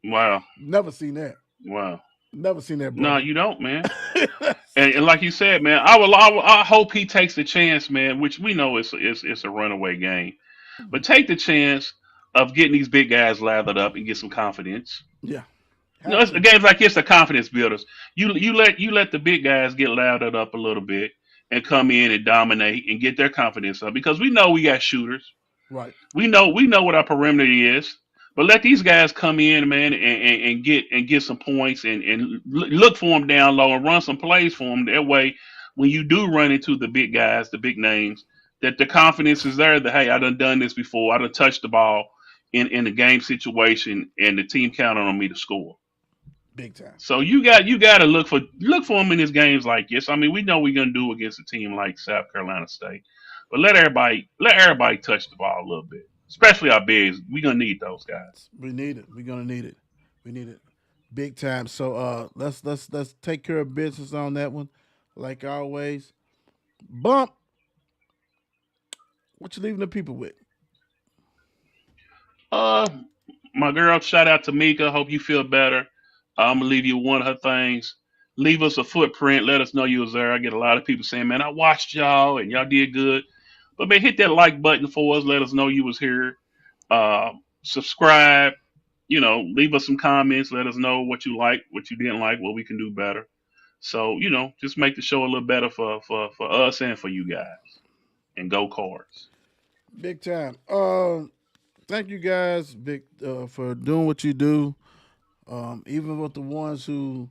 Speaker 2: wow,
Speaker 1: never seen that.
Speaker 2: wow.
Speaker 1: Never seen that,
Speaker 2: No,
Speaker 1: brother.
Speaker 2: you don't, man. And like you said, man, I hope he takes the chance, man. Which we know it's a runaway game, but take the chance of getting these big guys lathered up and get some confidence.
Speaker 1: Yeah,
Speaker 2: No,
Speaker 1: have
Speaker 2: it's,
Speaker 1: to.
Speaker 2: games like this are confidence builders. You let the big guys get lathered up a little bit and come in and dominate and get their confidence up because we know we got shooters.
Speaker 1: Right.
Speaker 2: We know what our perimeter is. But let these guys come in, man, and get some points and look for them down low and run some plays for them. That way, when you do run into the big guys, the big names, that the confidence is there. That hey, I done this before. I done touched the ball in the game situation, and the team counted on me to score.
Speaker 1: Big time.
Speaker 2: So you got to look for them in these games like this. I mean, we know we're gonna do against a team like South Carolina State, but let everybody touch the ball a little bit, especially our bigs. We're gonna need those guys.
Speaker 1: We need it. We're gonna need it. We need it. Big time. So let's take care of business on that one. Like always. Bump. What you leaving the people with?
Speaker 2: Uh, my girl, shout out to Mika. Hope you feel better. I'm gonna leave you one of her things. Leave us a footprint. Let us know you was there. I get a lot of people saying, "Man, I watched y'all and y'all did good." But man, hit that like button for us. Let us know you was here. Subscribe. Leave us some comments. Let us know what you like, what you didn't like, what we can do better. So just make the show a little better for us and for you guys. And go cards.
Speaker 1: Big time. Thank you guys, big, for doing what you do. Even with the ones who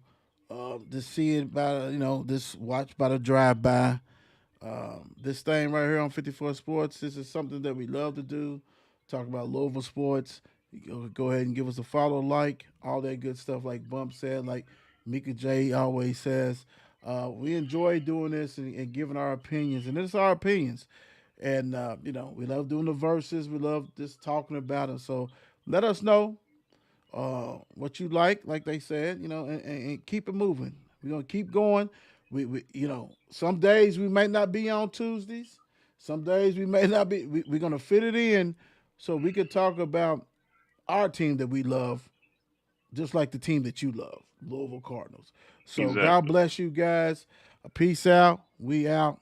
Speaker 1: just see it by just watch by the drive by. This thing right here on 54 Sports, this is something that we love to do. Talk about Louisville sports. You go ahead and give us a follow, like, all that good stuff, like Bump said, like Mika J always says. We enjoy doing this and giving our opinions, and it's our opinions. And, we love doing the verses. We love just talking about it. So let us know what you like they said, and keep it moving. We're gonna keep going. Some days we might not be on Tuesdays. Some days we may not be. We're gonna fit it in so we could talk about our team that we love, just like the team that you love, Louisville Cardinals. So God
Speaker 2: Exactly.
Speaker 1: bless you guys. Peace out. We out.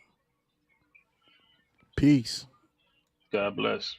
Speaker 1: Peace.
Speaker 2: God bless.